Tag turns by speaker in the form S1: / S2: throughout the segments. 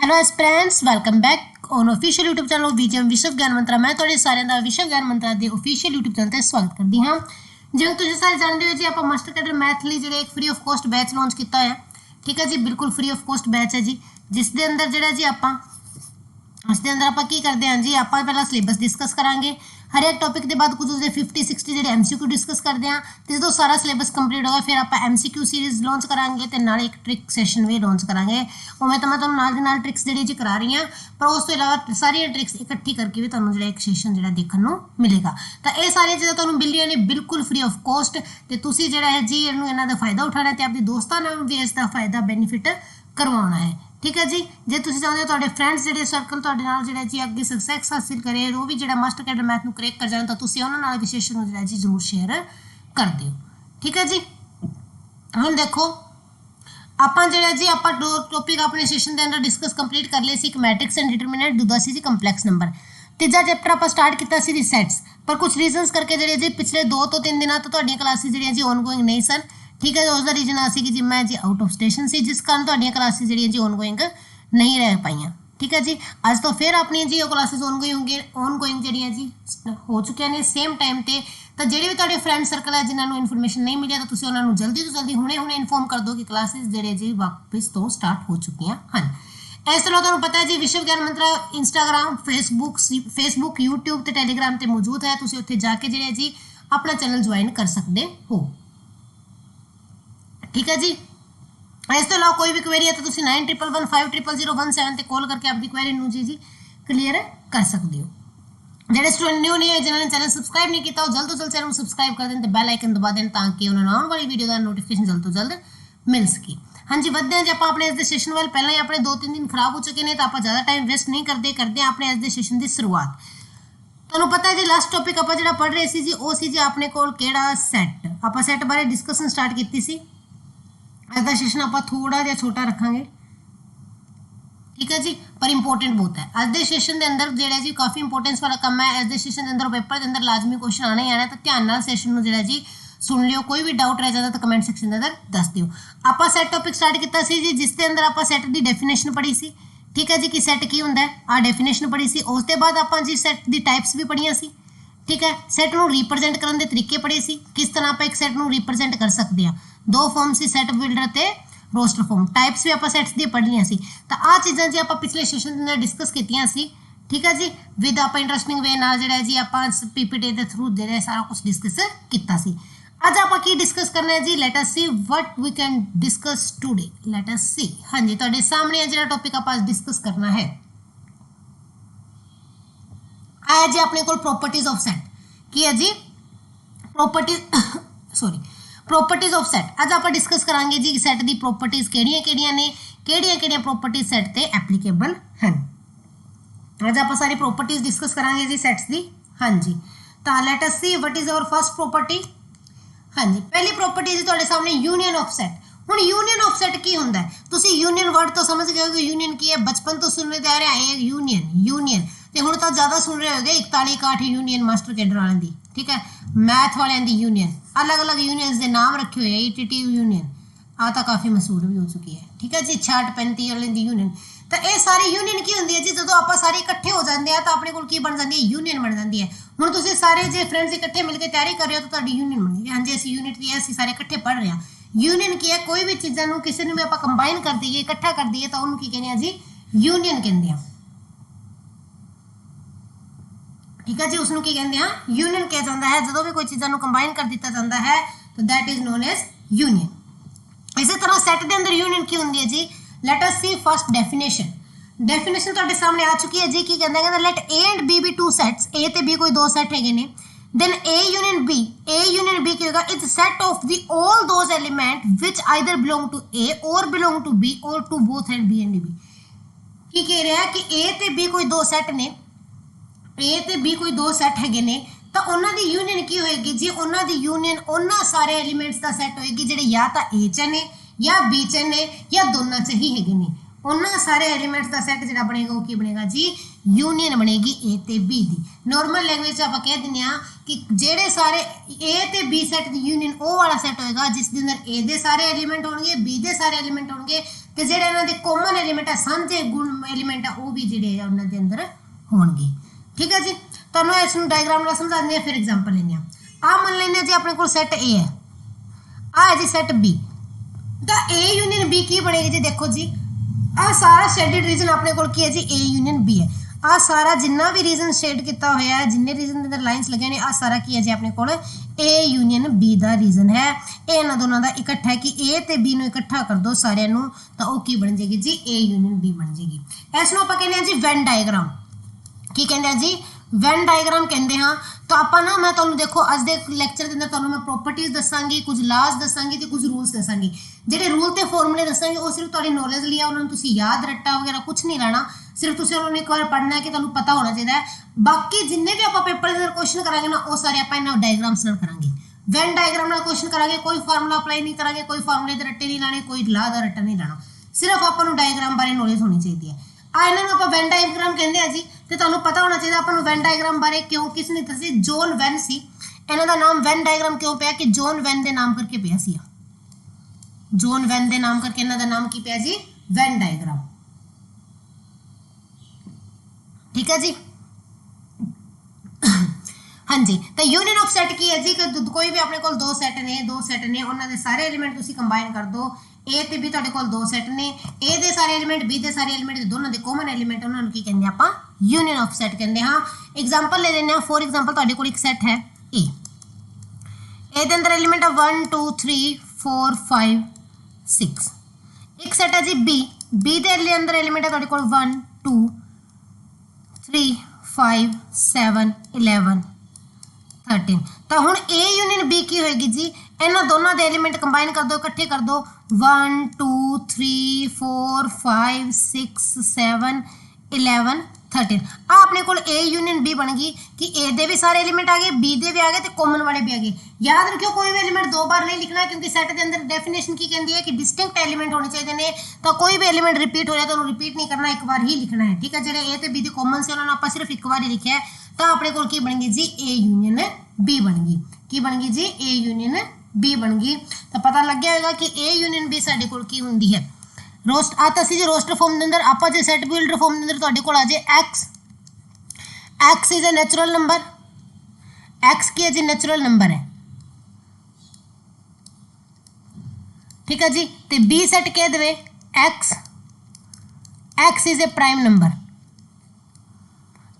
S1: Hello aspirants welcome back on official YouTube channel VGM विश्व ज्ञान मंत्रा। मैं ਤੁਹਾਡੇ ਸਾਰਿਆਂ ਦਾ ਵਿਸ਼ਵ ਗਿਆਨ ਮੰਤਰਾ ਦੇ ऑफिशियल यूट्यूब ਚੈਨਲ ਤੇ ਸਵਾਗਤ ਕਰਦੀ ਹਾਂ। ਜਿਵੇਂ ਤੁਸੀਂ ਸਾਰੇ ਜਾਣਦੇ ਹੋ ਜੀ ਆਪਾਂ ਮਾਸਟਰ ਕੈਡਰ ਮੈਥ ਲਈ ਜਿਹੜੇ ਇੱਕ free of cost batch launch ਕੀਤਾ ਹੈ। ਠੀਕ ਹੈ ਜੀ, ਬਿਲਕੁਲ ਫ੍ਰੀ ਆਫ ਕੋਸਟ ਬੈਚ ਹੈ ਜੀ, ਜਿਸ ਦੇ ਅੰਦਰ ਜਿਹੜਾ ਜੀ ਆਪਾਂ ਕੀ ਕਰਦੇ ਹਾਂ ਜੀ, ਆਪਾਂ ਪਹਿਲਾਂ ਸਿਲੇਬਸ ਡਿਸਕਸ ਕਰਾਂਗੇ। हर एक टॉपिक के बाद कुछ उसके 50-60 जो MCQ डिस्कस करते हैं। तो जो सारा सिलेबस कंप्लीट होगा फिर आप MCQ सीरीज़ लॉन्च करांगे तो नाल एक ट्रिक सैशन भी लॉन्च करांगे। उमें तो मैं तुहानूं नाल दी नाल ट्रिक्स जी जी करा रही हाँ, पर उस तो इलावा सारिया ट्रिक्स इकट्ठी करके भी तुहानूं जिहड़ा एक सैशन जिहड़ा देखने नूं मिलेगा। तो ये सारिया चीज़ां तुहानूं मिल रही ने बिल्कुल फ्री ऑफ कोस्ट। तो तुसीं जिहड़ा है जी इन्हां दा फायदा उठाना है, अपने दोस्तां नाल भी इसका फायदा बेनीफिट करवाना है। ठीक है जी, जे तुसीं चाहुंदे हो तुहाडे फ्रेंड्स जिहड़े सर्कल तुहाडे नाल जिहड़ा जी अगे सक्सैस हासिल करे, वो भी जिहड़ा मास्टर कैडर मैथ नूं क्रैक कर जाण, तां तुसीं उहनां नाल भी सैशन नूं जिहड़ा जी जरूर शेयर कर दिओ। ठीक है जी, हुण देखो ਆਪਾਂ ਜਿਹੜਾ ਜੀ ਆਪਾਂ ਟੌਪਿਕ ਆਪਣੇ ਸੈਸ਼ਨ ਦੇ ਅੰਦਰ ਡਿਸਕਸ ਕੰਪਲੀਟ ਕਰ ਲਏ ਸੀ। ਇੱਕ ਮੈਟ੍ਰਿਕਸ ਐਂਡ ਡਿਟਰਮੀਨੈਂਟ, ਦੂਜਾ ਸੀ ਜੀ ਕੰਪਲੈਕਸ ਨੰਬਰ। ਤੀਜਾ ਚੈਪਟਰ ਆਪਾਂ ਸਟਾਰਟ ਕੀਤਾ ਸੀ ਦੀ ਸੈਟਸ, ਪਰ ਕੁਝ ਰੀਜ਼ਨਸ ਕਰਕੇ ਜਿਹੜੇ ਜੀ ਪਿਛਲੇ 2 ਤੋਂ 3 ਦਿਨਾਂ ਤੋਂ ਤੁਹਾਡੀਆਂ ਕਲਾਸਿਸ ਜਿਹੜੀਆਂ ਜੀ ਔਨਗੋਇੰਗ ਨਹੀਂ ਸਨ। ठीक है, उसका रीजन आ सी कि जी मैं जी आउट ऑफ स्टेशन से, जिस कारण तुहाडियां क्लासिस जी ऑनगोइंग नहीं रह पाई। ठीक है जी, अज तो फिर अपनी जी क्लासिस ऑनगोइंग जी हो चुकी ने सेम टाइम पे। तो ਜਿਹੜੇ भी तुहाडे फ्रेंड सर्कल है जिन्होंने इन्फॉर्मेशन नहीं मिली, तो तुसीं उन्हां नूं जल्दी तो जल्दी हुणे इन्फॉर्म कर दो कि क्लासिस जिहड़े जी वापस तो स्टार्ट हो चुकियां हैं। इस तरह तुहानूं पता है जी विश्व ज्ञान मंत्रा इंस्टाग्राम फेसबुक यूट्यूब ते टैलीग्राम ते मौजूद है। तुसीं उत्थे जाके जिहड़े जी अपना चैनल ज्वाइन कर सकते हो। ठीक है जी, इस तो अलावा कोई भी क्वेरी है तो तुम 9115000117 ते कॉल करके अपनी क्वेरी नूं जी क्लीयर कर सकते हो। जो स्टूडेंट न्यू नहीं है जिन्होंने चैनल सबसक्राइब नहीं किया, जल्द तो जल्द चैनल सबसक्राइब कर दें, बैल आइकन दबा दें ताकि उन्होंने आने वाली वीडियो का नोटिफिकेशन जल्द तो जल्द मिल सके। हाँ जी, बढ़ते हैं जी आप अपने इस सैशन वाल। पहले ही अपने 2-3 दिन खराब हो चुके हैं, तो आप ज़्यादा टाइम वेस्ट नहीं करते हैं अपने इस सैशन की शुरुआत। ਤੁਹਾਨੂੰ पता है जी लास्ट टॉपिक आप जो पढ़ रहे थे जी वो सी जी अपने को सैट। आप सैट बारे डिस्कसन स्टार्ट की सी। आज का सैशन आप थोड़ा जिहा छोटा रखांगे। ठीक है जी, पर इंपोर्टेंट बहुत है। अज के सैशन के अंदर जो जी काफ़ी इंपोर्टेंस वाला काम है। अज के सैशन के अंदर पेपर के अंदर लाजमी क्वेश्चन आना ही आना, तो ध्यान नाल सैशन जो जी सुन लियो। कोई भी डाउट रह जाता तो कमेंट सैक्शन के अंदर दस दिओ। आप सैट टॉपिक स्टार्ट किया जी, जिसके अंदर आप सैट की डेफिनेशन पढ़ी सी। ठीक है जी, कि सैट की होंदा है, आ डेफिनेशन पढ़ी सी। उसके बाद आप जी सैट की टाइप्स भी पढ़िया सी। ठीक है, सैट नूं रिप्रजेंट करने के तरीके पढ़े सी, किस तरह आप एक सैट नूं रिप्रजेंट कर सकते हैं। 2 फॉर्म सी, सैट बिल्डर ते रोस्टर फॉर्म। टाइप्स भी आप सैट्स दी पढ़ लिया सी। तो आ चीज़ां जी आप पिछले सैशन के अंदर डिस्कस कीतियां सी। ठीक है जी, विद आप इंटरस्टिंग वे नाल जिहड़ा जी आप PPT के थ्रू जिहड़ा सारा कुछ डिस्कस कीता सी। आज आप की डिस्कस करना है जी, let us see what we can discuss today. Let us see, हाँ जी, तुहाडे सामने जिहड़ा टॉपिक आप डिस्कस करना है आया जी अपने को प्रॉपर्टीज ऑफ सैट। की है जी प्रॉपर्टीज ऑफ सैट। अज आप डिस्कस करांगे जी सैट की प्रॉपर्टीज किहड़ियां ने, किहड़ियां प्रॉपर्टीज सैट ते एप्लीकेबल हैं। अज आप सारी प्रॉपर्टीज डिस्कस करांगे जी सैट्स की। हाँ जी, तो let us see what is our first property. हाँ जी, पहली प्रॉपर्टी जी तुहाडे सामने यूनियन ऑफ सैट। हुण यूनियन ऑफ सैट की होंदा है, तुसीं यूनियन वर्ड तो समझ गए हो कि यूनियन की है, बचपन तो सुन रहे आ रहे हैं यूनियन ते हुण तो ज़्यादा सुन रहे होगे 41-61 यूनियन मास्टर कैडर वाले दी। ठीक है, मैथ वाले दी यूनियन, अलग अलग यूनियंस के नाम रखे हुए हैं। ETT यूनियन आ तो काफ़ी मशहूर भी हो चुकी है। ठीक है जी, 66-35 वाले दी यूनियन। तो ये सारी यूनियन की होंदी है जी, जो आप सारे इकट्ठे हो जाते हैं तो अपने को बन जाती है, यूनियन बन जाती है। हुण तुसीं सारे जो फ्रेंड्स इकट्ठे मिलकर तैयारी कर रहे हो तो तुहाडी यूनियन बन गई। हाँ जी, असीं यूनिट की है, असीं सारे इकट्ठे पढ़ रहे हैं। यूनियन की है, कोई भी चीज़ों को किसी भी आप कंबाइन कर दईए, इकट्ठा कर दईए, तो उन्होंने की कहते हैं जी यूनियन कहते हैं। ठीक है जी, उसनों की कहते हैं यूनियन कहा जाता है। जो भी कोई चीज़ों को कंबाइन कर दिता जाता है तो that is known as union. इसी तरह सैट के अंदर यूनियन की होंगी है जी। Let us see first definition. Definition तुहाडे सामने आ चुकी है जी। की कहते हैं let A and B be 2 sets. A ते बी कोई 2 सैट है, देन ए यूनियन बी की होगा is set of the all those element which either belong to A और बिलोंग टू बी और to both and B and B. की कह रहा है कि ए ते बी कोई 2 सैट ने, ए ते बी कोई 2 सैट है, तो उन्होंने यूनियन की होएगी जी, उन्होंने यूनियन उन्होंने सारे एलीमेंट्स का सैट होएगी जिहड़े या तो ए च ने या बी च ने या दोनों च ही है। उन्होंने सारे एलीमेंट्स का सैट जो बनेगा वो की बनेगा जी यूनीयन बनेगी ए ते बी की। नॉर्मल लैंग्वेज आप कह दें कि जेडे सारे ए ते बी सैट की यूनीयन वो वाला सैट होएगा जिसके अंदर ए दे सारे एलीमेंट होंगे, बी दे सारे एलीमेंट होंगे, तो जेडे इन्हां दे कॉमन एलीमेंट है, सांझे गुण एलीमेंट है, वो भी जेडे उन्हां दे अंदर होणगे। ठीक है जी, तुहानूं इस डायग्राम नाल समझा देंगे। फिर एग्जांपल लेने आ मान लेने जी अपने को सैट ए है, आ है जी सैट बी, तो ए यूनियन बी की बनेगी जी। देखो जी आ सारा शेडिड रीजन अपने को है जी ए यूनियन बी है। आ सारा जिन्ना भी रीजन शेड किया होया है, जिन्ने रीजन के अंदर लाइन्स लगे ने, आ सारा की है जी अपने को ए यूनियन बी का रीजन है। ये इन्हां दोनों का इकट्ठा है कि ए ते बी नूं इकट्ठा कर दो सारिਆਂ ਨੂੰ ਤਾਂ ਉਹ ਕੀ बन जाएगी जी ए यूनियन बी बन जाएगी। इस ਨੂੰ ਆਪਾਂ ਕਹਿੰਦੇ ਆ जी ਵੈਨ डायग्राम। की कहते हैं जी वैन डायग्राम कहते हाँ। तो आप ना मैं तुहानूं देखो अज दे लैक्चर के अंदर तुहानूं मैं प्रॉपर्टीज दसांगी, कुछ लाज दसांगी ते कुछ रूल्स दसांगी। जिहड़े रूल ते फॉर्मूले दसांगी वो सिर्फ तुहाडी नॉलेज लिए, उन्होंने तुसीं याद रट्टा वगैरह कुछ नहीं लाना, सिर्फ तुसीं उन्होंने एक बार पढ़ना है कि तुहानूं पता होना चाहिए है। बाकी जिन्ने भी आप पेपर के अंदर क्वेश्चन करांगे ना वो सारे आप इन्हां डायग्राम्स नाल करांगे। वैन डायग्राम नाल क्वेश्चन करांगे, कोई फार्मूला अप्लाई नहीं करांगे, कोई फार्मूले दे रट्टे नहीं लाने, कोई ला दा रट्टा नहीं लाना, सिर्फ आपां नूं डायग्राम बारे नॉलेज होनी चाहिए है। आ इन्हां नूं आपां वैन डायग्राम कहंदे आ जी। तो तुहानूं पता होना चाहिए आपां नूं वैन डायग्राम बारे क्यों किसने दसी, जॉन वैन सी। इन्हां दा नाम वैन डायग्राम क्यों पिया कि जॉन वैन दे नाम करके पिया सी। जॉन वैन दे नाम करके इन्हां दा नाम की पिया जी वैन डायग्राम। ठीक है जी। हाँ जी, तो यूनियन ऑफ सैट की है जी कि कोई भी अपने को दो सैट ने उन्होंने सारे एलीमेंट तुसीं कंबाइन कर दो। ए ते बी तुहाडे कोल दो सैट ने, ए दे सारे एलीमेंट बी दे सारे एलीमेंट दोनों दे कॉमन एलीमेंट उन्होंने की कहंदे आपां यूनियन ऑफ सैट कहंदे हाँ। एग्जांपल ले लेने फॉर एग्जांपल तुहाडे कोल एक सैट है ए दे अंदर एलीमेंट है 1 2 3 4 5 6। एक सैट है जी बी दे अंदर एलीमेंट है तुहाडे कोल 1 2 3 5 7 11 13। तो हुण ए यूनियन बी की होएगी जी, इन्हां दोनों दे एलीमेंट कंबाइन कर दो, इकट्ठे कर दो 1 2 3 4 5 6 7 11 13। आ अपने को ए यूनियन बी बन गई कि ए दे भी सारे एलीमेंट आ गए, बी दे भी आ गए, तो कॉमन वाले भी आ गए। याद रखियो कोई भी एलीमेंट दो बार नहीं लिखना, क्योंकि सैट के अंदर डेफिनेशन की कहती है कि डिस्टिंक्ट एलीमेंट होने चाहिए ने। तो कोई भी एलीमेंट रिपीट हो जाए तो रिपीट नहीं करना, एक बार ही लिखना है। ठीक है, जो ए ते बी दे कॉमन से उन्होंने आप सिर्फ एक बार ही लिखा है, तो अपने को की बन गई जी ए यूनियन बी बन गई। की बन गई जी ए यूनियन बी बन गई। तो पता लग गया होगा कि ए यूनियन बी साडे कोल की हुंदी है। रोस्ट आता सी जी रोस्टर फॉर्म के अंदर, आप जो सैट बिल्डर फॉर्म के अंदर तुहाडे कोल आ जाए x is a natural number. X की है जी नेचुरल नंबर है। ठीक है जी, तो बी सैट कह दे x is a prime number.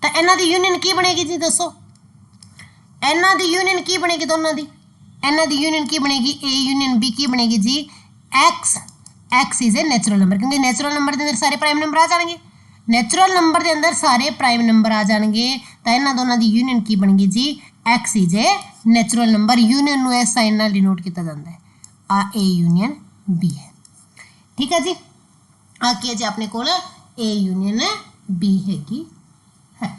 S1: तो इन्हां दी यूनियन की बनेगी जी दसो, इन्हां दी यूनियन की बनेगी दोनों दी, इन्हां दी यूनियन की बनेगी ए यूनियन बी की बनेगी जी x is a natural number, क्योंकि नेचुरल नंबर के अंदर सारे प्राइम नंबर आ जाएंगे, नेचुरल नंबर के अंदर सारे प्राइम नंबर आ जाएंगे। तो इन्हां दोनों की यूनियन की बनेगी जी x is a natural number. Union नूं इस साइन नाल डिनोट किया जाता है, आ ए यूनियन बी है। ठीक है जी, आ की है जी अपने कोल ए यूनियन बी हैगी है।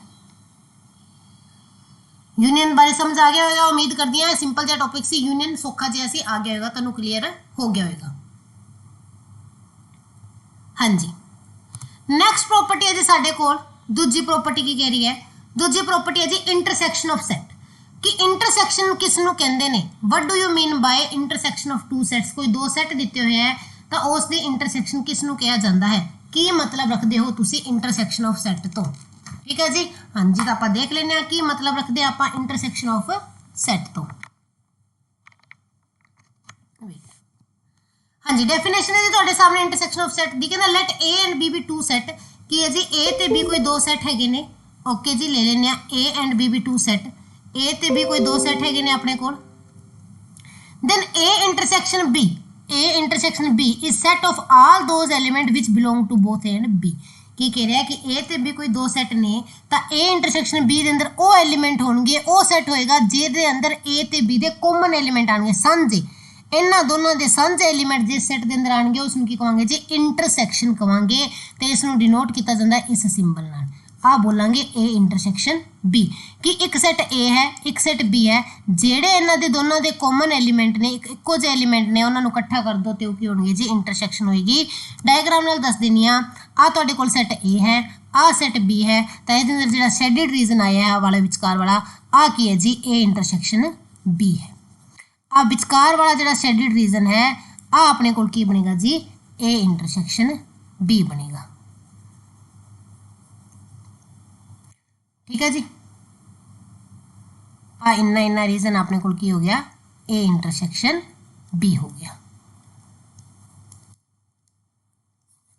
S1: यूनियन बारे समझ आ गया होगा, उम्मीद करती हैं सिंपल जिहा टॉपिक सी, यूनियन सौखा जिहा सी आ गया होगा, तुहानूं क्लीयर हो गया होगा। हाँ जी, नैक्सट प्रॉपर्टी है जी साडे कोल दूजी प्रॉपर्टी की कह रही है, दूजी प्रॉपर्टी है जी इंटरसैक्शन ऑफ सैट। कि इंटरसैक्शन किसनूं कहंदे ने, what do you mean by intersection of two sets. कोई दो सैट दिते हुए हैं तो उसकी इंटरसैक्शन किसनूं कहा जाता है, की मतलब रखते हो तुसी इंटरसैक्शन ऑफ सैट तो। ठीक है जी, हाँ जी, तो आप देख लेने की मतलब रखते हैं आप इंटरसैक्शन ऑफ सैट तो। हाँ जी, डेफिनेशन है जी तुहाडे सामने इंटरसैक्शन ऑफ सैट दी। कहंदा let A and B be two set. की है जी ए ते बी कोई दो सैट हैगे ने। ओके जी, ले लेने A and B be two set, A ते बी कोई दो सैट हैगे ने अपने कोल। Then A intersection B is set of all those element which belong to both A and B. की कह रहा है कि ए ते बी कोई दो सैट ने, तो ए इंटरसैक्शन बी के अंदर वो एलीमेंट होंगे, वो सैट होएगा जिहदे अंदर ए ते बी दे कॉमन एलीमेंट आएंगे, सांझे। इन्हां दोनों के सांझे एलीमेंट जिस सैट के अंदर आएंगे उसनूं की कहांगे जी इंटरसैक्शन कहांगे। तो इसनूं डिनोट किया जाता है इस सिंबल नाल। आ बोलांगे ए इंटरसैक्शन बी कि एक सैट ए है एक सैट बी है ਜਿਹੜੇ ਇਹਨਾਂ ਦੇ ਦੋਨਾਂ ਦੇ ਕਾਮਨ ਐਲੀਮੈਂਟ ਨੇ ਇੱਕੋ ਜਿਹੇ ਐਲੀਮੈਂਟ ਨੇ ਉਹਨਾਂ ਨੂੰ ਇਕੱਠਾ ਕਰ ਦੋ ਤੇ ਉਹ ਕੀ ਹੋਣਗੇ ਜੀ ਇੰਟਰਸੈਕਸ਼ਨ ਹੋਏਗੀ। ਡਾਇਗਰਾਮ ਨਾਲ ਦੱਸ ਦਿੰਨੀ ਆ ਤੁਹਾਡੇ ਕੋਲ ਸੈਟ ए ਹੈ ਆ ਸੈਟ बी ਹੈ ਤਾਂ ਇਹਦੇ ਅੰਦਰ ਜਿਹੜਾ ਸ਼ੈਡਡ ਰੀਜਨ ਆਇਆ ਹੈ ਵਾਲਾ ਵਿਚਕਾਰ ਵਾਲਾ ਆ ਕੀ ਹੈ ਜੀ ए ਇੰਟਰਸੈਕਸ਼ਨ बी है। ਆ ਵਿਚਕਾਰ ਵਾਲਾ ਜਿਹੜਾ ਸ਼ੈਡਡ ਰੀਜਨ ਹੈ ਆ ਆਪਣੇ ਕੋਲ ਕੀ ਬਣੇਗਾ ਜੀ ए ਇੰਟਰਸੈਕਸ਼ਨ बी बनेगा। ठीक है जी इन्ना इन्ना रीजन अपने को की हो गया ए इंटरसैक्शन बी हो गया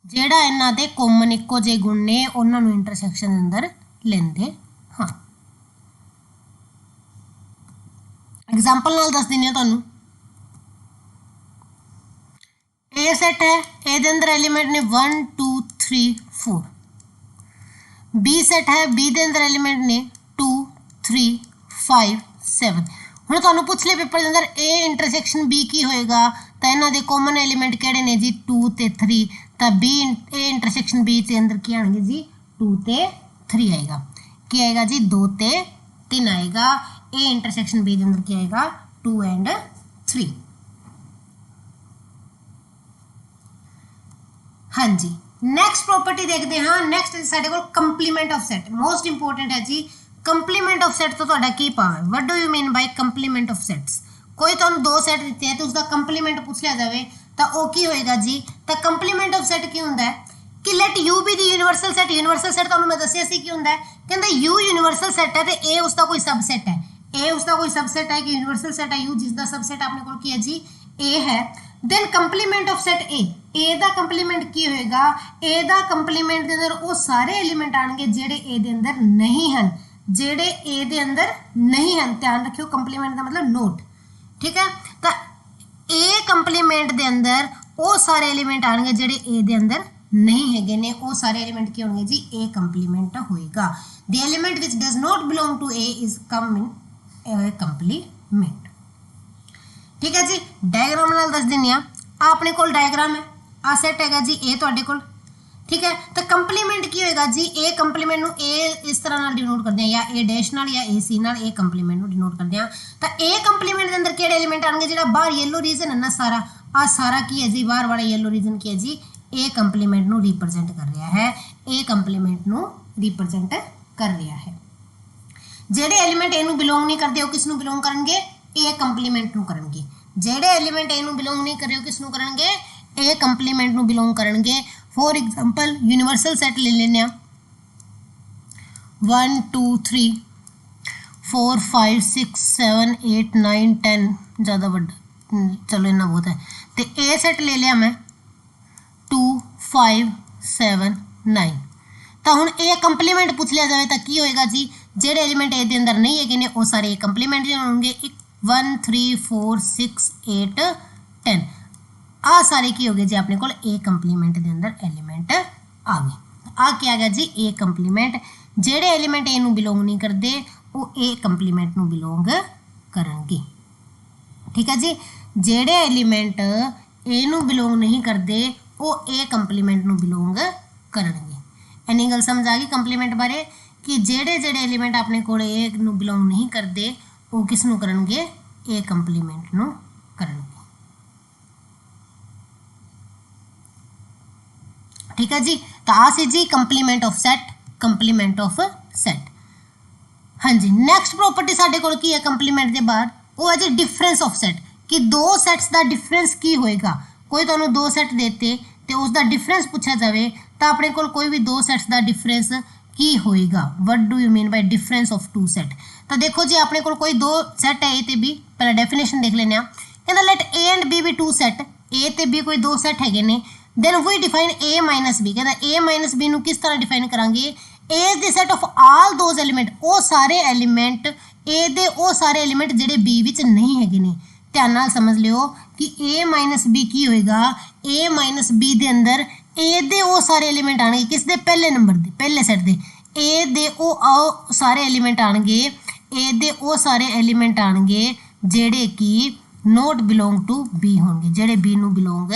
S1: जेड़ा इन्ना दे कॉमन इक्को जे गुण ने उन्हां नूं इंटरसैक्शन अंदर लेंदे हाँ। एग्जांपल नाल दस दिंदी हां तुहानूं ए सैट है ए दे अंदर एलीमेंट ने 1 2 3 4 बी सैट है बी दे अंदर एलीमेंट ने 2 3 5 7 हुण तुहानूं पुछ ले पेपर दे अंदर ए इंटरसैक्शन बी की होएगा तो इन्हां दे कॉमन एलीमेंट किहड़े ने जी 2 ते 3 तो बी ए इंटरसैक्शन बी के अंदर की आएंगे जी 2 ते 3 आएगा की आएगा जी 2 ते 3 आएगा। ए इंटरसैक्शन बी के अंदर की आएगा 2 एंड 3। हाँ जी नैक्सट प्रॉपर्टी देखते हाँ नैक्सट साडे कोल complement of set most important है जी। कंप्लीमेंट ऑफ सैट तो तुहाडा की power what do you mean by complement of sets. कोई तुहानूं दो सैट दिते हैं तो उसका कंप्लीमेंट पूछ लिया जाए तो वह की होएगा जी तो कंप्लीमेंट ऑफ सैट की हुंदा है कि let U be the universal set. Universal set तुहानूं मैं दस्सिया सी की हुंदा है कहंदा यू यूनिवर्सल सैट है तो ए उसका कोई सबसैट है ए उसका कोई सबसैट है कि यूनिवर्सल सैट है यू जिसका सबसैट अपने कोल की है जी ए है। देन कंप्लीमेंट ऑफ सैट ए दा कंप्लीमेंट की होएगा ए दा कंप्लीमेंट दे अंदर वो सारे एलीमेंट आएंगे जेडे ए दे अंदर नहीं हैं जेडे ए दे अंदर नहीं हैं। ध्यान रखियो कंप्लीमेंट का मतलब नोट ठीक है तो ए कंप्लीमेंट दे अंदर वो सारे एलीमेंट आएंगे जेडे ए दे अंदर नहीं हैगे ने वो सारे एलीमेंट की होंगे जी ए कंप्लीमेंट होएगा। The element which does not belong to A is come in complement. ठीक है जी डायग्राम नाल दस दिंदी हां अपने कोल डायग्राम है आ सैट हैगा जी ए तुहाडे कोल ठीक है तो कंप्लीमेंट की होएगा जी ए कंप्लीमेंट नूं ए इस तरह नाल डिनोट करदे हैं या ए डैश नाल या ए सी नाल ए कंप्लीमेंट नूं डिनोट करदे हैं तो ए कंप्लीमेंट दे अंदर किहड़े एलीमेंट आणगे जिहड़ा बाहर येलो रीजन है ना सारा आ सारा की है जी बाहर वाला येलो रीजन की है जी ए कंप्लीमेंट नूं रिप्रेजेंट कर रहा है ए कंप्लीमेंट नूं रिप्रेजेंट कर रहा है। जिहड़े एलीमेंट ए नूं बिलोंग नहीं करदे वो किस नूं बिलोंग करनगे ए कंप्लीमेंट नूं करनगे। जिहड़े एलीमेंट ए नूं बिलोंग नहीं कर रहे हो किस नूं करनगे ए कंप्लीमेंट नूं बिलोंग करनगे। फॉर एग्जांपल यूनिवर्सल सैट ले लेने 1 2 3 4 5 6 7 8 9 10 ज़्यादा बड़ा चलो इन्ना बहुत है तो ए सैट ले लिया मैं 2 5 7 9 तो हुण ए कंप्लीमेंट पूछ लिया जाए तो की होएगा जी जेडे एलीमेंट ए दे अंदर नहीं है ने वो सारे ए कंप्लीमेंट होंगे 1 3 4 6 8 10 आ सारे की हो गए जी अपने को ए कंप्लीमेंट के अंदर एलीमेंट आ गए। आ क्या आ गया जी ए कंप्लीमेंट जेडे एलीमेंट ए नूं बिलोंग नहीं करते वो ए कंप्लीमेंट नूं बिलोंग करनगे। ठीक है जी जेडे एलीमेंट ए नूं बिलोंग नहीं करते वो ए कंप्लीमेंट नूं बिलोंग करनगे। इन्नी गल समझ आ गई कंप्लीमेंट बारे कि जेडे जेडे एलीमेंट अपने को ए नूं बिलोंग नहीं करते वो किस नूं करनगे ए कंप्लीमेंट नूं करनगे। ठीक है जी तो आ सी जी कंप्लीमेंट ऑफ सैट। हाँ जी नैक्सट प्रॉपर्टी साडे कोल की है कंप्लीमेंट के बाद वो है जी डिफरेंस ऑफ सैट कि दो सैट्स का डिफरेंस की होएगा। कोई तुहानूं दो सैट देते तो उसका डिफरेंस पूछा जाए तो अपने कोल कोई भी दो सैट्स का डिफरेंस की होएगा। What do you mean by difference of two set. तो देखो जी अपने कोल कोई दो सैट है ए ते बी पहले डेफिनेशन देख लेने कहना let A and B be two set A ते बी कोई दो सैट है ने then we define A minus B कहना ए माइनस बी नूं किस तरह डिफाइन करांगे A is the set of all those element वो सारे एलीमेंट ए दे वो सारे एलीमेंट जिहड़े बी विच नहीं हैगे ने। ध्यान नाल समझ लियो कि ए माइनस बी की होएगा ए माइनस बी दे अंदर ए दे वो सारे एलीमेंट आएंगे किस दे पहले नंबर दे पहले सेट दे ए दे वो सारे एलीमेंट आएंगे ए दे वो सारे एलीमेंट आएंगे जेड़े कि नॉट बिलोंग टू बी होंगे जेड़े बी नू बिलोंग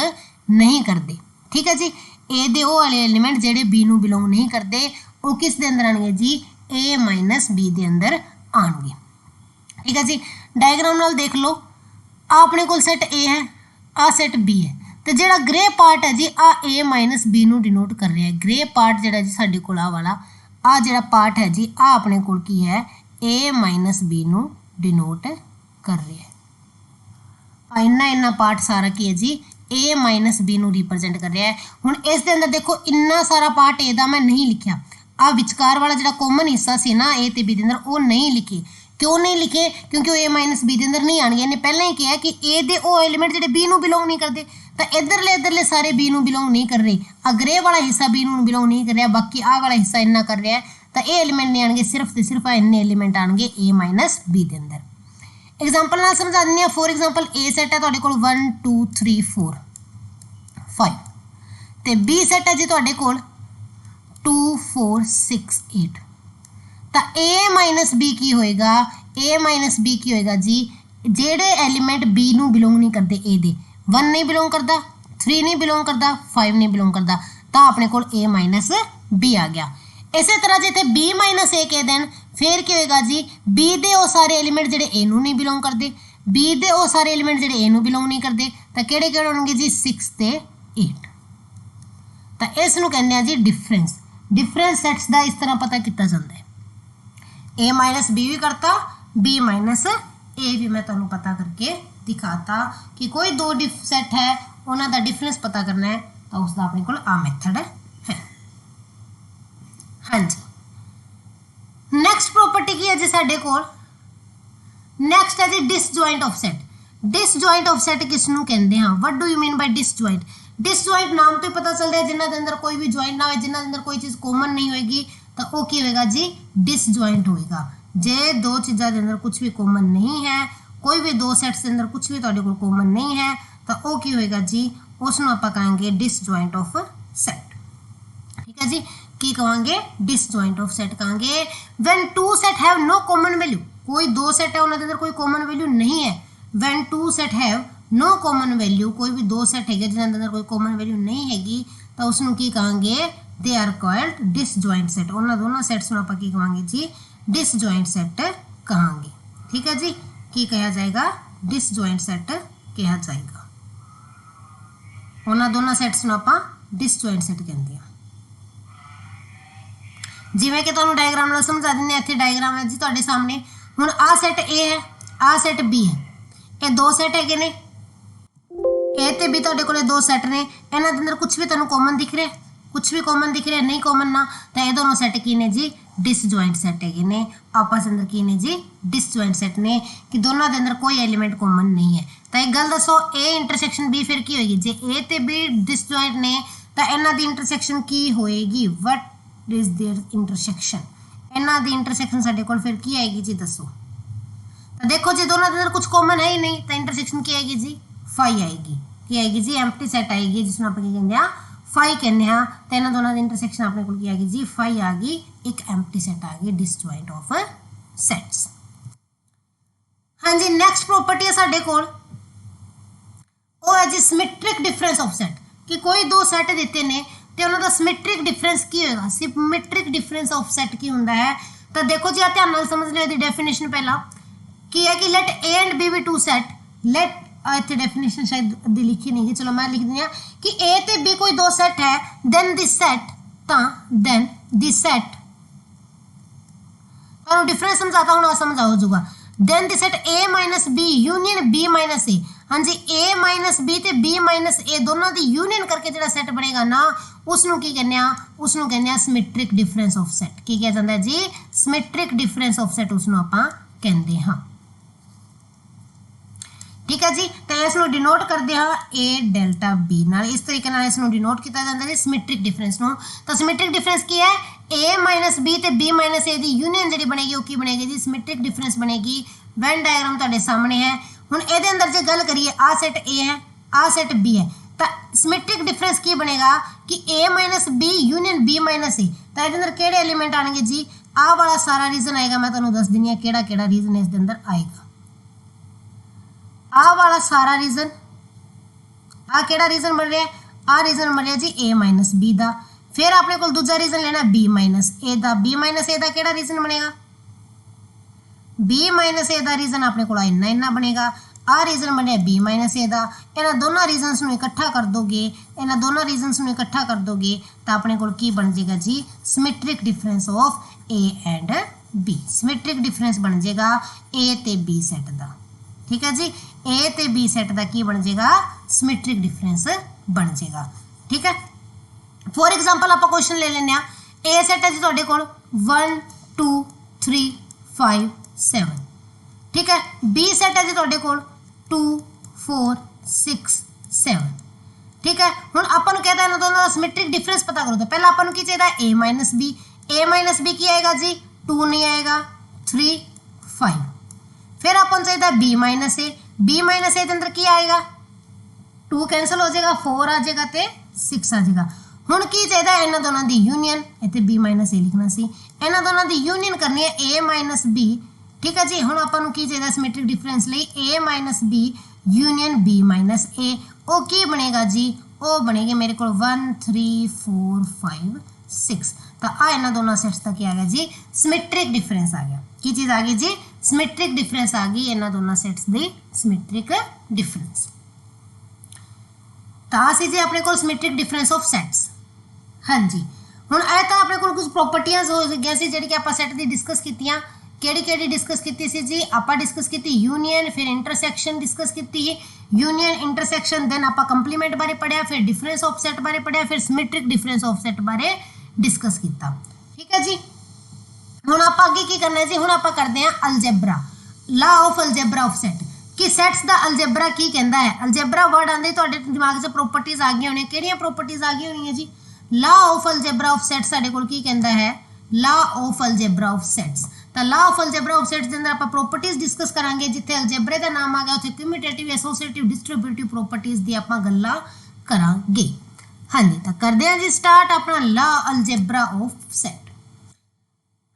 S1: नहीं करते। ठीक है जी ए दे वो वाले एलीमेंट जेड़े बी नू बिलोंग नहीं करते वो किस दे अंदर आएंगे जी ए माइनस बी दे अंदर आएंगे। ठीक है जी, डायग्राम नाल देख लो, आ अपने कोल सैट ए है, आ सैट बी है, तो जिहड़ा ग्रे पार्ट है जी आ ए माइनस बी नूं डिनोट कर रहा है। ग्रे पार्ट जिहड़ा जी साडे कोल आ वाला आ जिहड़ा पार्ट है जी आ अपने कोल की है ए माइनस बी नूं डिनोट कर रहा है। इन्ना इन्ना पार्ट सारा की है जी ए माइनस बी नूं रिप्रजेंट कर रहा है। हुण इस दे अंदर देखो इन्ना सारा पार्ट ए दा मैं नहीं लिखिया, आ विचकार वाला जिहड़ा कॉमन हिस्सा सी ना ए ते बी दे अंदर वो नहीं लिखे। क्यों नहीं लिखे? क्योंकि वो ए माइनस बी दे अंदर नहीं आएंगे। इन्हें पहले ही कहा कि ए दे वो एलीमेंट जिहड़े बी नूं बिलोंग नहीं करते, तो इधरले सारे बी नूं बिलोंग नहीं कर रहे। आ ग्रे वाला हिस्सा बी नूं बिलोंग नहीं कर रहा, बाकी आ वाला हिस्सा इन्ना कर रहा है, तो ये एलीमेंट नहीं आएंगे, सिर्फ तो सिर्फ इन्ने एलीमेंट आएंगे ए माइनस बी दे अंदर। एग्जाम्पल नाल समझा दिंदे। फॉर एग्जाम्पल ए सैट है तुहाडे कोल 1 2 3 4 5 ते बी सैट है जी तुहाडे कोल 2 4 6 8। तो ए माइनस बी की होएगा, ए माइनस बी की होएगा जी जेड़े एलीमेंट बी नूं बिलोंग नहीं करते, ए दे 1 नहीं बिलोंग करता, 3 नहीं बिलोंग करता, 5 नहीं बिलोंग करता, तो अपने कोल ए माइनस बी आ गया। इसी तरह जे इत्थे बी माइनस ए कह देन फिर की होएगा जी बी दे वो सारे एलीमेंट जेड़े ए नूं नहीं बिलोंग करते, बी दे वो सारे एलीमेंट जेड़े ए नूं बिलोंग नहीं करते, तो किहड़े किहड़े होणगे जी 6 ते 8। तो इस नूं कहंदे आ जी डिफरेंस। डिफरेंस सैट्स का इस तरह पता किया जाता है। ए माइनस बी भी करता, बी माइनस ए भी मैं तुहानूं पता करके दिखाता कि कोई दो सैट है उन्हों का डिफरेंस पता करना है, तो उसका अपने को आ मैथड है। हाँ जी, नैक्सट प्रॉपर्टी की है जी साडे कोल, नैक्सट है जी disjoint of set. Disjoint of set किसनूं कहंदे हां? What do you mean by disjoint? Disjoint नाम तो पता चल रहा है जिन्हां दे अंदर कोई भी जॉइंट ना हो, जिन्हां दे अंदर कोई चीज़ कॉमन नहीं होएगी, तो वो की होएगा जी डिसजॉइंट होएगा। जे दो चीज़ों के अंदर कुछ भी कॉमन नहीं है, कोई भी दो सैट्स के अंदर कुछ भी तुहाडे कोल कॉमन नहीं है, तो वो की होएगा जी उसनूं आपां कहांगे डिसजॉइंट ऑफ सैट। ठीक है जी, की कहांगे डिसजॉइंट ऑफ सैट कहांगे when two set have no common value. कोई दो सेट है उन्होंने अंदर कोई कॉमन वैल्यू नहीं है। When two set have no common value, कोई भी दो सेट है जिन्होंने अंदर कोई कॉमन वैल्यू नहीं हैगी, तो उसनूं की कहांगे they are called disjoint set. उन्होंने दोनों सैट्स नूं आपां की कहांगे जी डिसजॉइंट सैट कहांगे। ठीक है जी, की कहा जाएगा डिसजॉइंट सैट कहा जाएगा। उन्होंने दोनों सैट्स नूं आपां डिसजॉइंट सैट कहंदे आ। जिवें कि तुहानूं डायग्राम नाल समझा दिंदे। इत्थे डायग्राम है जी तुहाडे सामने। हुण आ सैट ए है, आ सैट बी है, ये दो सैट हैगे ने, ए ते बी तुहाडे कोले दो सैट ने, इन्हां दे अंदर कुछ भी तुहानूं कॉमन दिख रहा है, कुछ भी कॉमन दिख रहा है, नहीं कॉमन ना, तो ये दोनों सैट की ने जी डिसजॉइंट सैट हैगे ने। आपस अंदर की ने जी डिसजॉइंट सैट ने कि दोनों के अंदर कोई एलीमेंट कॉमन नहीं है। तो एक गल दसो, ए इंटरसैक्शन बी फिर की होएगी? जे ए ते बी डिसजॉइंट ने तो इन्हां दी इंटरसैक्शन की होएगी? What is their intersection? इन्हां दी इंटरसैक्शन साडे कोल फिर की आएगी जी दसो? तो देखो जी दोनों के अंदर कुछ कॉमन है ही नहीं, तो इंटरसैक्शन की आएगी जी फाई आएगी। की आएगी जी एम्प्टी सैट आएगी, जिसमें आप कहते हैं फाई कहने हाँ। तो इन्होंने दोनों की इंटरसैक्शन अपने को आ गई जी फाई आ गई, एक एम्प्टी सैट आ गई, डिसजॉइंट ऑफ सैट्स। हाँ जी, नैक्सट प्रॉपर्टी है साडे कोल, वो है जी सिमेट्रिक डिफरेंस ऑफ सैट। कि कोई दो सैट दिते ने तो उन्होंने सिमेट्रिक डिफरेंस की होगा? सिमेट्रिक डिफरेंस ऑफ सैट की होंदा है? तो देखो जी ध्यान नाल समझ लो, डेफिनेशन पहला की है कि let A and B be two set. Let इतने डेफिनेशन शायद अद्धी लिखी नहीं है, चलो मैं लिख दी कि ए ते बी कोई दो सैट है, देन दिस सैट और डिफरेंस समझाता हूँ ना, समझाओ हो जाऊगा। Then this set A minus B union B minus A. हाँ जी, ए माइनस बी ते बी माइनस ए दोनों की यूनियन करके जो सैट बनेगा ना, उसनों की कहने उसनों कहने सिमेट्रिक डिफरेंस ऑफ सैट। की कहा जाता है जी सिमेट्रिक डिफरेंस ऑफ सैट, उसनों आपां कहंदे हां। ठीक है जी, तो इसनों डिनोट करते हैं ए डेल्टा बी नाल। इस तरीके नाल इसनों डिनोट किया जाता है सिमेट्रिक डिफरेंस नूं। तो सिमेट्रिक डिफरेंस की है? ए माइनस बी ते बी माइनस ए दी यूनियन जी बनेगी वो की बनेगी जी सिमेट्रिक डिफरेंस बनेगी। वैन डायग्राम तुहाडे सामने है। हुण इहदे अंदर जे गल करिए, आ सैट ए है, आ सैट बी है, तो सिमेट्रिक डिफरेंस की बनेगा कि A minus B union B minus A. तो इहदे अंदर किहड़े एलीमेंट आएंगे जी? आ वाला सारा रीजन आएगा। मैं तुहानूं दस दिंदी हां किहड़ा किहड़ा रीजन इस दे अंदर आएगा। आ वाला सारा रीजन, आ केड़ा रीजन बन रहा है? आ रीजन बन रहा जी ए माइनस बी का। फिर अपने को दूजा रीजन लेना बी माइनस ए का। बी माइनस ए का केड़ा रीजन बनेगा? बी माइनस ए का रीजन अपने को इन्ना इन्ना बनेगा। आ रीजन बने बी माइनस ए का। इन्होंने दोनों रीजनस में इकट्ठा कर दोगे, इन्होंने दोनों रीजनस में इकट्ठा कर दोगे तो अपने को की बन जाएगा जी symmetric difference of A and B. Symmetric difference बन जाएगा ए ते बी सैट का। ठीक है जी, ए ते बी सैट का की बन जाएगा? सिमेट्रिक डिफरेंस बन जाएगा। ठीक है, फॉर एग्जाम्पल आप क्वेश्चन ले लेने। ए सैट है जी तुहाडे कोल 1 2 3 5 7। ठीक है, बी सैट है जी तुहाडे कोल 2 4 6 7। ठीक है, हुण आपां नूं कहता है दोनों का सिमेट्रिक डिफरेंस पता करो। तो पहला आपां नूं की चाहिए? ए माइनस बी। ए माइनस बी की आएगा जी? 2 नहीं आएगा, 3 5। फिर अपन चाहिए बी माइनस ए। बी माइनस ए के अंदर की आएगा? 2 कैंसल हो जाएगा, 4 आ जाएगा तो 6 आ जाएगा। हुण की चाहिए? इन्हां दोनों की यूनियन। इत्थे बी माइनस ए लिखना सी। इन्हां दोनों की यूनियन करनी है ए माइनस बी। ठीक है जी, हुण आपां नूं की चाहिए सिमेट्रिक डिफरेंस लई? A minus B union B minus A. वो की बनेगा जी? वो बनेगी मेरे को 1 3 4 5 6। तो आ इन्हां दोनों सैट्स का क्या आ गया जी? सिमेट्रिक डिफरेंस आ गया। की चीज़ आ गई जी? सिमेट्रिक डिफरेंस आ गई इन्हां दोनों सैट्स की सिमेट्रिक डिफरेंस। तो आ सी जी अपने को सिमेट्रिक डिफरेंस ऑफ सैट्स। हाँ जी, हुण ए तां अपने को कुछ प्रॉपर्टियां हो गई सी जिहड़ी कि आपां सैट दी डिस्कस कीतियां। केड़ी डिस्कस की जी? आपां डिस्कस की यूनियन, फिर इंटरसैक्शन डिस्कस की। यूनियन इंटरसैक्शन देन आपां कंप्लीमेंट बारे पढ़िया, फिर डिफरेंस ऑफ सैट बारे पढ़िया, फिर सिमेट्रिक डिफरेंस ऑफ सैट बारे डिस्कस किया। ठीक है जी, हुण आपां अगे की करना है जी? हुण आपां करते हैं algebra, law of algebra of set कि सैट्स का अलजेब्रा की कहता है। अलजेब्रा वर्ड आंदे तुहाडे दिमाग 'च प्रॉपर्टीज आ गई होनी। किहड़ियां प्रॉपर्टीज आ गई होनी है जी? Law of algebra of sets साडे कोल की कहता है? Law of algebra of sets. तो law of algebra of sets के अंदर आप प्रॉपर्टीज डिस्कस करांगे। जिथे अलजेब्रे का नाम आ गया उत्थे क्यूम्यूटेटिव, एसोसिएटिव, डिस्ट्रीब्यूटिव प्रॉपर्टीज दी आपां गल्लां करांगे। हाँ जी, तो करते हैं जी स्टार्ट अपना लॉ अलजेब्रा ऑफ सैट।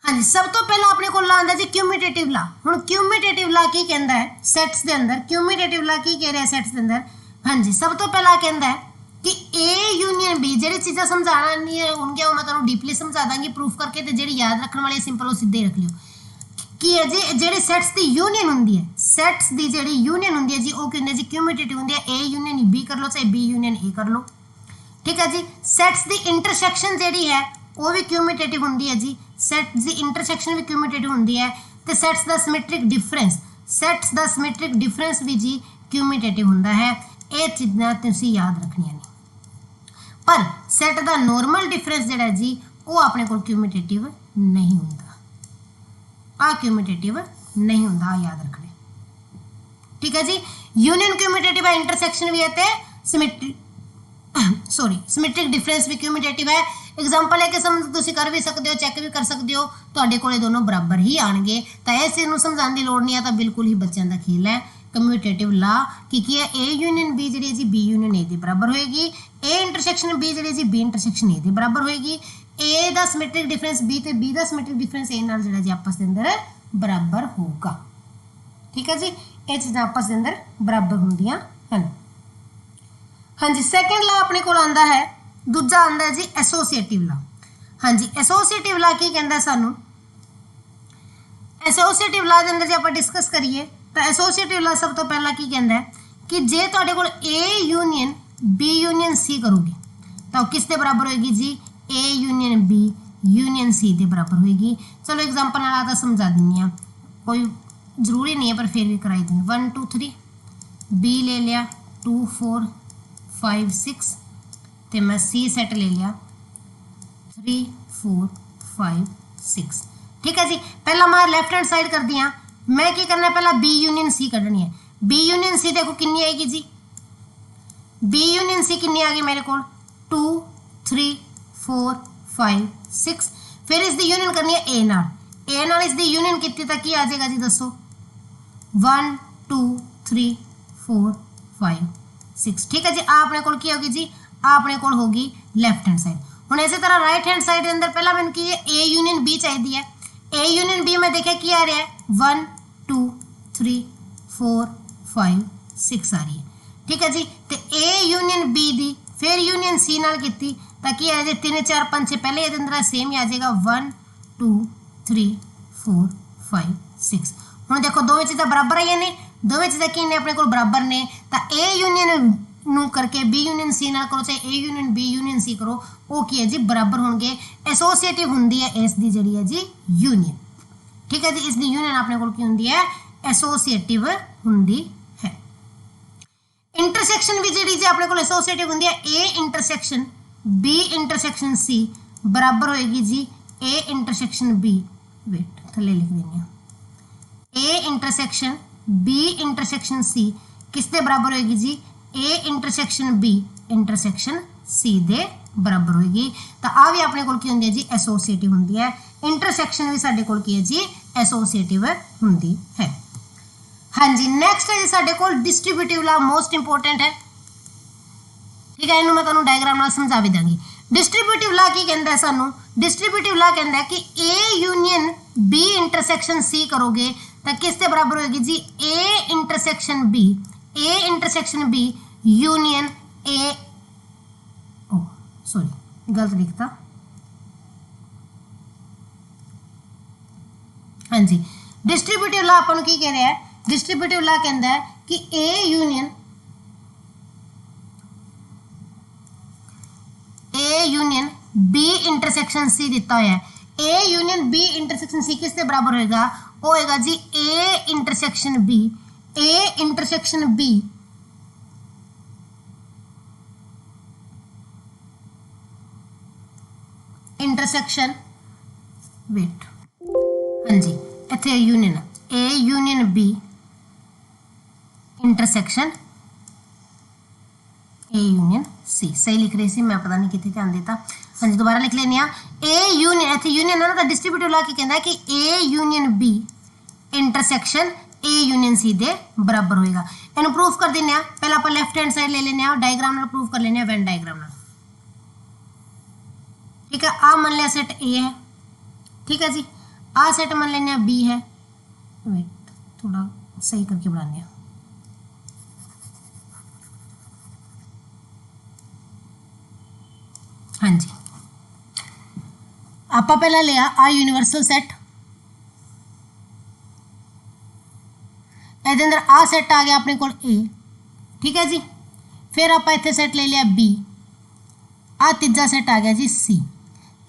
S1: हाँ जी, सब तो पहला अपने को लॉ आंदा जी क्यूम्यूटेटिव लॉ। हुण क्यूम्यूटेटिव लॉ की कहता है सैट्स के अंदर? क्यूम्यूटेटिव लॉ की कह रहा है सैट्स के अंदर? हाँ जी, सब तो पहला कहता है कि ए यूनियन बी। ਜਿਹੜੀ चीज़ां समझाना नहीं है उनके मैं तुहानूं डीपली समझा दांगी प्रूफ करके। तो ਜਿਹੜੀ याद रखने वाली सिंपल वो सीधे ही रख लियो कि है जी ਜਿਹੜੀ सैट्स की यूनियन होंगी है, सैट्स की जी यूनियन होंगी है जी वो कहते हैं जी क्यूम्यूटेटिव होंगी है। ए यूनियन बी कर लो चाहे बी यूनियन ए कर लो। ठीक है जी, सैट्स की इंटरसैक्शन जी है वो भी क्यूम्यूटेटिव होंगी है जी। सैट्स की इंटरसैक्शन भी क्यूम्यूटेटिव होंगी है। तो सैट्स का सिमेट्रिक डिफरेंस, सैट्स का सिमेट्रिक डिफरेंस भी जी क्यूम्यूटेटिव होंदा है। ये चीज़ां तुसीं याद रखनियां ने। पर सैट का नॉर्मल डिफरेंस जोड़ा जी वो अपने को क्यूम्यूटेटिव नहीं होंदा। आ क्यूम्यूटेटिव नहीं होंदा, याद रखने। ठीक है जी, यूनियन क्यूम्यूटेटिव है, इंटरसैक्शन भी है, तो सिमेट्रिक सिमेट्रिक डिफरेंस भी क्यूम्यूटेटिव है। एग्जाम्पल है कि समझ तुसीं कर भी सकते हो, चैक भी कर सकते हो, तुहाडे कोले दोनों बराबर ही आएंगे। तो इस चीज़ नूं समझाने की लोड़ नहीं है, तो बिल्कुल ही बच्चों का खेल है। कम्यूटेटिव लॉ की है ए यूनियन बी जी बी यूनियन ए के बराबर होएगी। ए इंटरसैक्शन बी जी बी इंटरसैक्शन ए के बराबर होएगी। ए का सिमेट्रिक डिफरेंस बी तो बी का सिमेट्रिक डिफरेंस ए नाल जी आपस के अंदर बराबर होगा। ठीक है जी, ये चीज़ां आपस के अंदर बराबर होंदियां हैं। हाँ जी, सैकेंड लॉ अपने को आंदा है, दूजा आंदा है जी एसोसिएटिव लॉ। हाँ जी, एसोसिएटिव लॉ की कहता सानू? एसोसिएटिव लॉ के अंदर जो आप डिस्कस करिए तो एसोसिएटिव लॉ सब तो पहला की कहता है कि जे तुहाडे कोल A union B union C करोगे तो किस दे बराबर होएगी जी? A union B union C के बराबर होएगी। चलो एग्जाम्पल नाल तो समझा दिनी आ, कोई जरूरी नहीं है पर फिर भी कराई दी। 1 2 3 बी ले लिया, 2 4 5 6 तो मैं सी सैट ले लिया 3 4 5 6। ठीक है जी, पहला मैं लैफ्ट हैंड साइड कर दिया। मैं की करना है? पहला बी यूनियन सी कढ़नी है। बी यूनियन सी देखो कितनी आएगी जी? बी यूनियन सी कितनी आ गई मेरे को? 2 3 4 5 6। फिर इसकी यूनियन करनी है ए नाल। ए नाल इसकी यूनियन कितनी तक की आ जाएगा जी दसो? 1 2 3 4 5 6। ठीक है जी, आ अपने को होगी जी? आ अपने को होगी लैफ्ट हैंड साइड। हुण इसी तरह राइट हैंड साइड के अंदर पहला मैंने की है ए यूनियन बी चाहिए है। ए यूनियन बी में देखिए की आ रहा है 1 2 3 4 5 6 आ रही है। ठीक है जी, तो ए यूनियन बी दी फिर यूनियन सी नाल कीती तो की है जी 3 4 5 6 पहले ये अंदर सेम ही आ जाएगा 1 2 3 4 5 6। हुण देखो दोवें चीज़ां बराबर आईयां ने, दोवें चीज़ां की ने अपने कोल बराबर ने, तो ए यूनियन नू करके बी यूनियन सी नाल करो, चाहे A union B union C करो, वो की है जी बराबर होंगे। एसोसीएटिव हुंदी है इस दी जिहड़ी है जी यूनियन, ठीक है जी, इस दी यूनियन अपने कोल की हुंदी है एसोसीएटिव हुंदी है। इंटरसेक्शन भी जिहड़ी जी अपने कोल एसोसीएटिव हुंदी है, A intersection B intersection C बराबर होएगी जी ए इंटरसेक्शन बी, वेट थले लिख देनी है, A intersection B intersection C किस दे बराबर होएगी जी A intersection B intersection C दे बराबर होएगी। तो आ भी अपने कोल की हुंदी है जी एसोसीएटिव हुंदी है। इंटरसेक्शन भी साडे कोल की है जी एसोसीएटिव हुंदी है। हाँ जी, नैक्सट है जी साडे कोल डिस्ट्रीब्यूटिव लॉ, मोस्ट इंपोर्टेंट है, ठीक है, इनू मैं तुहानू डायग्राम नाल समझा भी दांगी। डिस्ट्रीब्यूटिव लॉ की कहंदा है सानू, डिस्ट्रीब्यूटिव लॉ कहंदा है कि A union B intersection C करोगे तो किस दे बराबर होएगी जी A intersection B, A intersection B union A, oh sorry गलत लिखता, हाँ जी, डिस्ट्रीब्यूटिव लॉ अपन की कह रहा है, डिस्ट्रीब्यूटिव लॉ कहता है कि A union B intersection C दिता हुआ है, A union B intersection C किस दे बराबर होएगा, वो होएगा जी A intersection B, A intersection B intersection, wait हाँ जी इत्थे union A union B intersection A union C, सही लिख रही सी मैं, पता नहीं कितने ध्यान देता। हाँ जी दोबारा लिख लेने ए यूनियन, इत्थे यूनियन है ना, तो डिस्ट्रीब्यूटिव लॉ की कहता है कि A union B intersection A union C दे बराबर होएगा। इन्हें प्रूफ कर देने, पहले आप लेफ्ट हैंड साइड ले लेने, डायग्राम नाल प्रूफ कर लेने, वेन डायग्राम नाल, ठीक है। आ मान लिया सेट ए है, ठीक है जी, आ सेट मान लेने बी है, वेट थोड़ा सही करके बनाने, हाँ जी, आप पहला लिया आ यूनिवर्सल सेट, ਇਹਦੇ अंदर आ सेट आ गया अपने को ए, ठीक है जी, फिर आप इतने सेट ले लिया बी, आ तीजा सेट आ गया जी सी,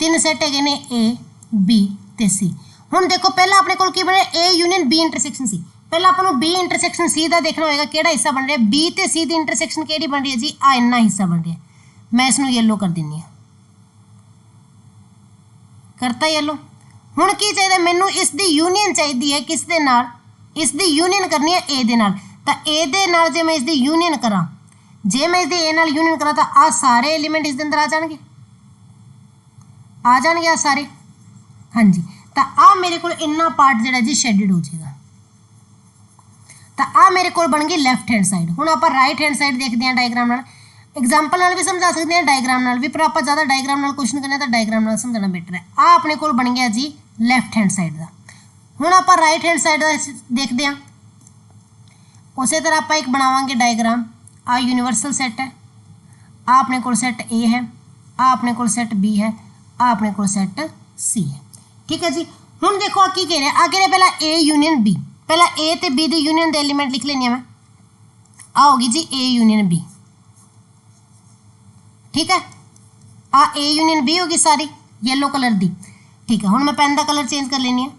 S1: 3 सेट है ने ए बी ते सी। हुण देखो पहला अपने को बने A union B intersection C, पहला आपको बी इंटरसेक्शन सी का देखना होगा किहड़ा हिस्सा बन रहा है, बी ते सी की इंटरसेक्शन किहड़ी बन रही है जी, आ इन्ना हिस्सा बन रहा है, मैं इसनूं येलो कर दिंदी हां, करता येलो। हुण की चाहिए मैनू इसकी यूनियन चाहिए है किस दे नाल, इसकी यूनियन करनी है ए दे नाल, तो ए दे नाल जे मैं इसकी यूनियन करा, जे मैं इसकी ए नाल यूनियन करा तो आ सारे एलीमेंट इस अंदर आ जाएंगे आ सारे, हाँ जी, तो आ मेरे को इन्ना पार्ट जो जी शेडिड हो जाएगा, तो आ मेरे को बन गई लैफ्ट हैंड साइड। हुण आप राइट हैंड साइड देखते हैं डायग्राम नाल, एग्जाम्पल नाल भी समझा सकते हैं, डायग्राम नाल भी, पर आप ज़्यादा डायग्राम नाल क्वेश्चन करने तो डायग्राम नाल समझना बेटर है। आ अपने को बन गया जी लैफ्ट हैंड साइड का। हुण आप राइट हैंड साइड का देखते हैं, उस तरह आप एक बनावांगे डायग्राम, आ यूनिवर्सल सेट है, आ अपने को सेट ए है, आ अपने को सेट बी है, आ अपने को सेट सी है, ठीक है जी। हुण देखो आ की कह रहे, आ कह रहे पहला ए यूनियन बी, पहला ए ते be the union they element लिख लेनी मैं, आ होगी जी ए यूनियन बी, ठीक है, आ ए यूनियन बी होगी सारी येलो कलर दी, ठीक है। हुण मैं पेन का कलर चेंज कर लेनी है,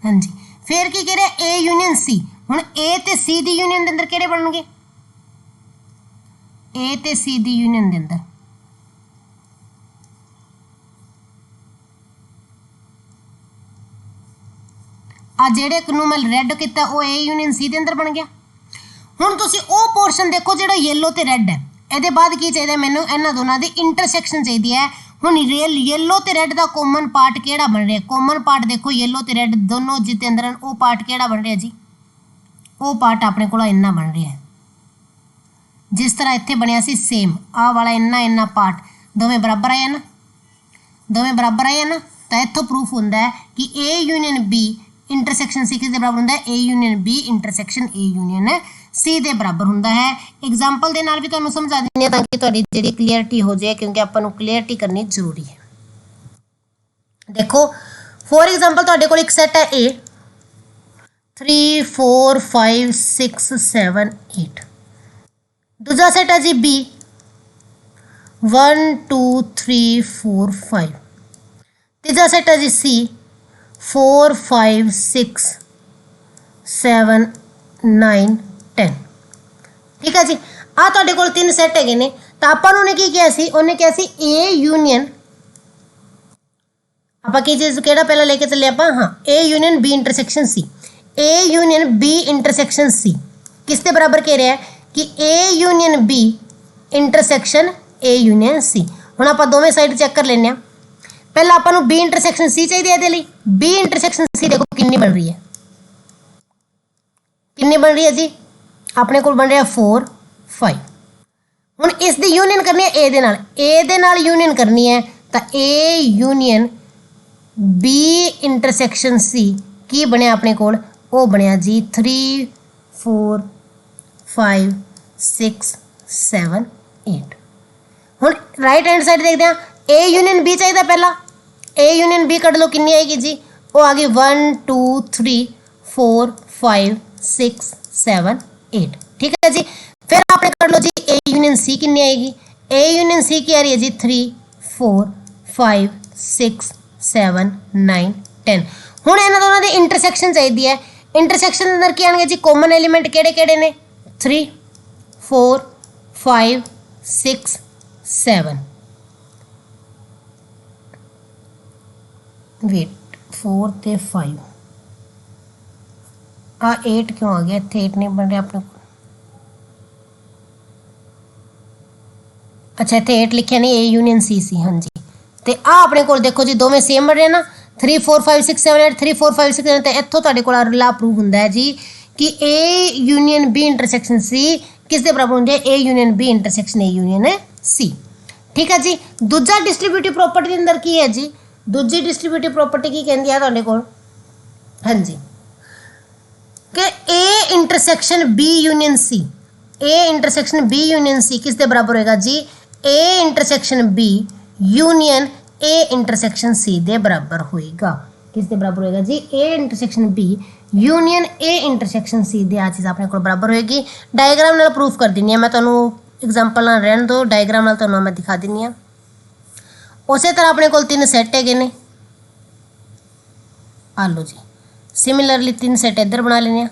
S1: हाँ जी, फिर की कह रहे ए यूनियन सी, हुण ए ते सी दी यूनियन दे अंदर किहड़े बनणगे, ए ते सी दी यूनियन दे अंदर आ जेड़े नूं मैं रैड किया वो ए यूनियन सी दे अंदर बन गया। हुण तुसीं ओ पोर्शन देखो जिहड़ा येलो ते रैड है, ਇਹਦੇ बाद की चाहिए मैनू इन्हां दोनों की इंटरसैक्शन चाहिए है। हुण येलो ते रैड का कॉमन पार्ट किहड़ा बन रहा है, कॉमन पार्ट देखो येलो ते रैड दोनों जिते अंदर वो पार्ट किहड़ा बन रहा है जी, वो पार्ट अपने को इन्ना बन रहा है, जिस तरह इत्थे बनिया सी सेम आ वाला इन्ना इन्ना पार्ट दोवें बराबर आया ना, दोवें बराबर आए ना, तो इत्थों प्रूफ होंदा है कि A union B intersection C किस दे बराबर होंदा है, A union B intersection A union C ਦੇ ਬਰਾਬਰ ਹੁੰਦਾ ਹੈ। एग्जाम्पल ਦੇ ਨਾਲ ਵੀ ਤੁਹਾਨੂੰ ਸਮਝਾ ਦਿੰਦੀ ਹਾਂ ਤਾਂ ਕਿ ਤੁਹਾਡੀ ਜਿਹੜੀ ਕਲੀਅਰਟੀ ਹੋ ਜਾਏ, ਕਿਉਂਕਿ ਆਪਾਂ ਨੂੰ ਕਲੀਅਰਟੀ ਕਰਨੀ ਜ਼ਰੂਰੀ ਹੈ। ਦੇਖੋ ਫੋਰ ਐਗਜ਼ਾਮਪਲ ਤੁਹਾਡੇ ਕੋਲ ਇੱਕ ਸੈੱਟ ਹੈ A 3 4 5 6 7 8। दूसरा सेट है जी B 1 2 3 4 5। तीसरा सेट है जी C 4 5 6 7 9 10। ठीक है जी, आ तुहाडे कोल 3 सैट हैगे ने, तो आपां नूं उहने की किया सी, उहने कहा सी A यूनियन, आपां की चीज़ किहड़ा पहला लेके चले आपां, हाँ A union B intersection C। A union B intersection C किस दे बराबर कह रहा है कि A union B intersection A union C। हुण आपां दोवें साइड चेक कर लेने। पहला आपां नूं B इंटरसैक्शन C चाहिए इहदे लई। B इंटरसैक्शन C देखो कितनी बन रही है, कितनी बन रही है जी, अपने कोल बन रहा है 4 5। हुण इस दी यूनियन करनी है A दे नाल, A दे नाल यूनियन करनी है तो A union B intersection C की बनिया अपने कोल, वो बनिया जी 3 4 5 6 7 8। हुण राइट हैंड साइड देखते हैं, A यूनियन B चाहिए पहला, A यूनियन B कट लो कितनी आएगी जी, वो आ गई 1 2 3 4 5 6 7 8। ठीक है जी, फिर आपने कर लो जी A यूनियन C कितनी आएगी, A यूनियन C की आ रही है जी 3 4 5 6 7 9 10। हुण इन्हां दोनों दी इंटरसैक्शन चाहिए है। इंटरसैक्शन अंदर की आएंगे जी, कॉमन एलीमेंट केड़े केड़े ने, 3 4 5 6 7। वेट 4 ते 5 आ 8 क्यों आ गया, इत्थे 8 नहीं बन रहा अपने को, अच्छा इत्थे 8 लिखिया नहीं, A यूनियन C सी, हाँ जी। तो आ अपने को देखो जी दोवें सेम बन रहे ना, 3 4 5 6 7 8 3 4 5 6 7। तो इत्थों तुहाडे कोल ला प्रूव हुंदा है जी कि A union B intersection C किस दे बराबर होंदी है, A union B intersection A union C। ठीक है जी, दूजा डिस्ट्रीब्यूटिव प्रॉपर्टी अंदर की है जी, दूजी डिस्ट्रीब्यूटिव प्रॉपर्टी की कहती है तुहाडे कोल, हाँ जी, कि A intersection B union C, A intersection B union C किस दे बराबर होएगा जी, A intersection B union A intersection C दे बराबर होएगा। किस दे बराबर होएगा जी, A intersection B union A intersection C दे आ चीज़ अपने को बराबर होएगी। डायग्राम नाल प्रूफ कर दिनी है मैं तुहानू, एग्जाम्पल नाल रहन दो, डायग्राम नाल तुहानू मैं दिखा दिनी है। उस तरह अपने कोल 3 सैट हैगे ने, आ लो जी, सिमिलरली 3 सैट इधर बना लेने।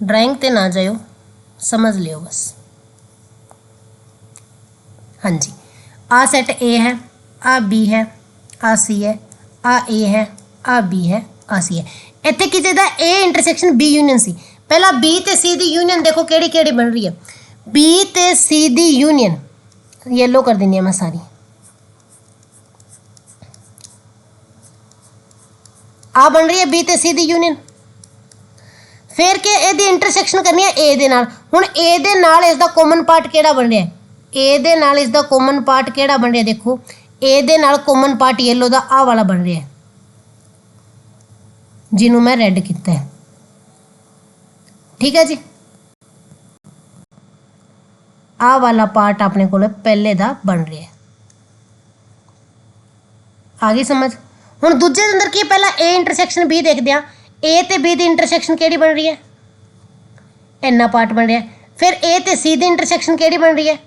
S1: ड्राइंग ते ना जाओ, समझ लियो बस, हाँ जी। आ सेट A है, आ B है, आ C है, आ A है, आ B है, आ C है। इत्थे की चाहिए A intersection B union C। पहला B ते C दी यूनियन देखो केड़ी केड़ी बन रही है, B ते C दी यूनियन येलो कर देनी है मैं सारी, आ बन रही है B ते C दी यूनियन। फिर के ए दी इंटरसैक्शन करनी है A दे नाल। हुण A दे नाल इसदा कॉमन पार्ट केड़ा बन रहा है, A दे नाल इसदा कॉमन पार्ट केड़ा बन रहा है, देखो A दे नाल कॉमन पार्ट येलो दा आ वाला बन रहा है, जिन्हों मैं रेड किया है। ठीक है जी, आ वाला पार्ट अपने को पहले दा बन रहा है, आ गई समझ। हुण दूजे दे अंदर की पहला A इंटरसैक्शन B देखते हैं, A ते B दी इंटरसैक्शन केड़ी बन रही है, इन्ना पार्ट बन रहा है। फिर A ते C दी इंटरसैक्शन केड़ी बन रही है,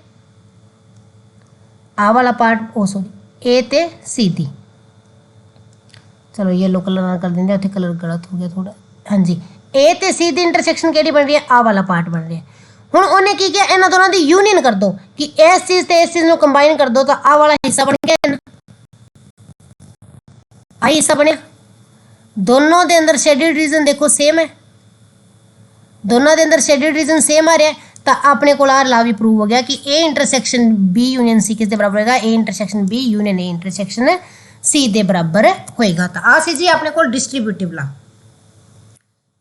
S1: आ वाला पार्ट, ओ सॉरी A ते C दी, चलो येलो कलर कर देंगे, उत्थे कलर गलत हो गया थोड़ा, हाँ जी। A ते C दी इंटरसैक्शन केड़ी बन रही है, आ वाला पार्ट बन रहा है। हुण उन्हें की किया, इन्हां दोनों दी यूनियन कर दो कि इस चीज़ ते इस चीज़ नूं कंबाइन कर दो तो आ वाला हिस्सा बन गया, आ हिस्सा बनया। दोनों दे अंदर शेडेड रीजन देखो सेम है, दोनों दे अंदर शेडेड रीजन सेम आ रहा है, तो अपने को ला भी प्रूव हो गया कि A intersection B union C किस दे बराबर होगा, A intersection B union A intersection C दे बराबर होएगा। तो आ सी जी अपने को डिस्ट्रीब्यूटिव ला।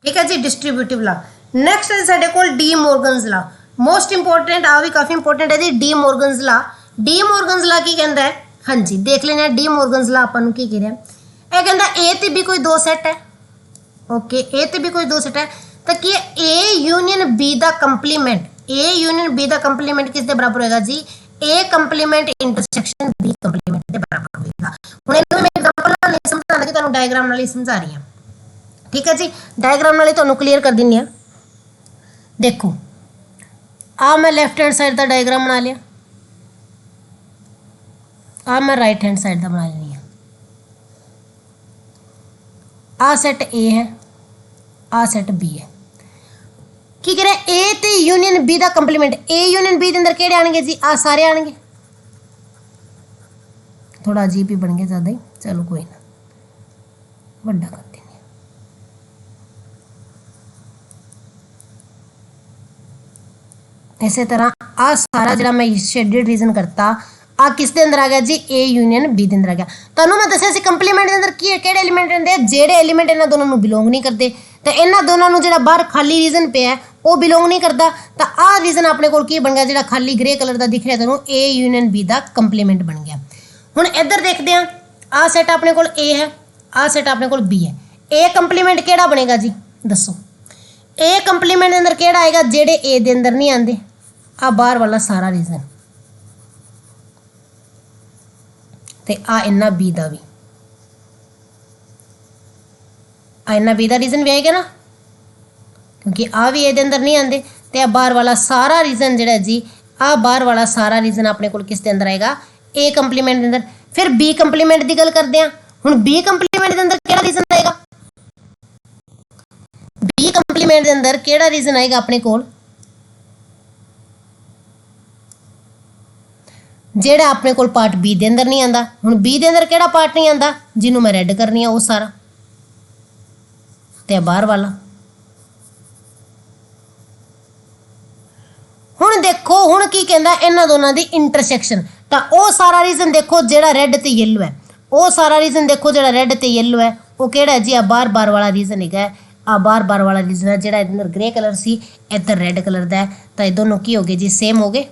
S1: ठीक है जी, डिस्ट्रीब्यूटिव ला। नैक्सट है साडे कोल डी मॉर्गन्स ला, मोस्ट इंपोर्टेंट, आ भी काफ़ी इंपोर्टेंट है जी। डी मॉर्गन्स ला, डी मॉर्गन्स ला की कहता है, हाँ जी देख लेना डी मॉर्गन्स ला अपन की कह रहा है, यह कहता A ते B कोई 2 सैट है, ओके A ते B कोई 2 सैट है, तो की ए यूनियन बी का कंप्लीमेंट, ए यूनियन बी का कंप्लीमेंट किस दे बराबर होएगा जी, A complement intersection B complement के बराबर होएगा। हुण इहनूं मैं एग्जांपल नाल नहीं समझाना कि तुहानूं डायग्राम नाल ही समझा रही हां, ठीक है जी। डायग्राम नाल ही तुहानूं क्लीयर कर दिंदी हां। देखो आ मैं लैफ्ट हैंड साइड का डायग्राम बना लिया, आ मैं राइट हैंड साइड का बना लेनी है। आ सैट ए है, आ सैट बी है। की कह रहे ए ते यूनियन बी का कंप्लीमेंट, ए यूनियन बी के अंदर केड़े आएंगे जी, आ सारे आएंगे। थोड़ा अजीब ही बन गया ज़्यादा ही, चलो कोई ना, बड़ा कर देंगे। इस तरह आ सारा जो मैं शेडेड रीजन करता, आ किस दे अंदर आ गया जी, ए यूनियन बी के अंदर आ गया। तुहानूं मैं दस्सिया सी कंप्लीमेंट के अंदर की किहड़े एलीमेंट होंदे, जेड़े एलीमेंट इन्हां दोनों नूं बिलोंग नहीं करते, तो इन्हां दोनों नूं जिहड़ा बाहर खाली रीजन पे है वो बिलोंग नहीं करता। तो आ रीजन अपने कोल की बन गया, जिहड़ा खाली ग्रे कलर का दिख रहा तुहानूं, ए यूनियन बी का कंप्लीमेंट बन गया। हुण इधर देखते हैं, आ सैट अपने कोल ए है, आ सैट अपने कोल बी है। ए कंप्लीमेंट केड़ा बनेगा जी, दसो। ए कंप्लीमेंट के अंदर केड़ा आएगा, जेड़े ए दे अंदर नहीं आंदे, आ बाहर वाला सारा रीजन, ते आ इन्ना बी दा भी, आ इन्ना बी दा रीजन भी आएगा ना, क्योंकि आ भी ए दे अंदर नहीं आंदे, ते आ बाहर वाला सारा रीजन जेड़ा जी, आ बाहर वाला सारा रीजन अपने कोल किस दे अंदर आएगा, ए कंप्लीमेंट के अंदर। फिर बी कंप्लीमेंट की गल करते हैं। हुण बी कंप्लीमेंट के अंदर केड़ा रीजन आएगा, बी कंप्लीमेंट के अंदर केड़ा रीजन आएगा अपने कोल, जेड़ा अपने कोल पार्ट बी दे अंदर नहीं आंदा। हुण बी दे अंदर केड़ा पार्ट नहीं आंदा, जिन्हों मैं रेड करनी है वो सारा, ते बाहर वाला। हुण देखो, हुण की कहंदा इन्हां दोनां दी इंटरसैक्शन, तो वो सारा रीजन देखो जेड़ा रेड ते येलो है, वो सारा रीजन देखो जेड़ा रेड ते येलो है, वो केड़ा है जी, आ बार बार वाला रीजन है, आ बार बार वाला रीजन है, जेड़ा इधर ग्रे कलर सी इधर रेड कलर दा है। तो ये दोनों की हो गए जी, सेम हो गए,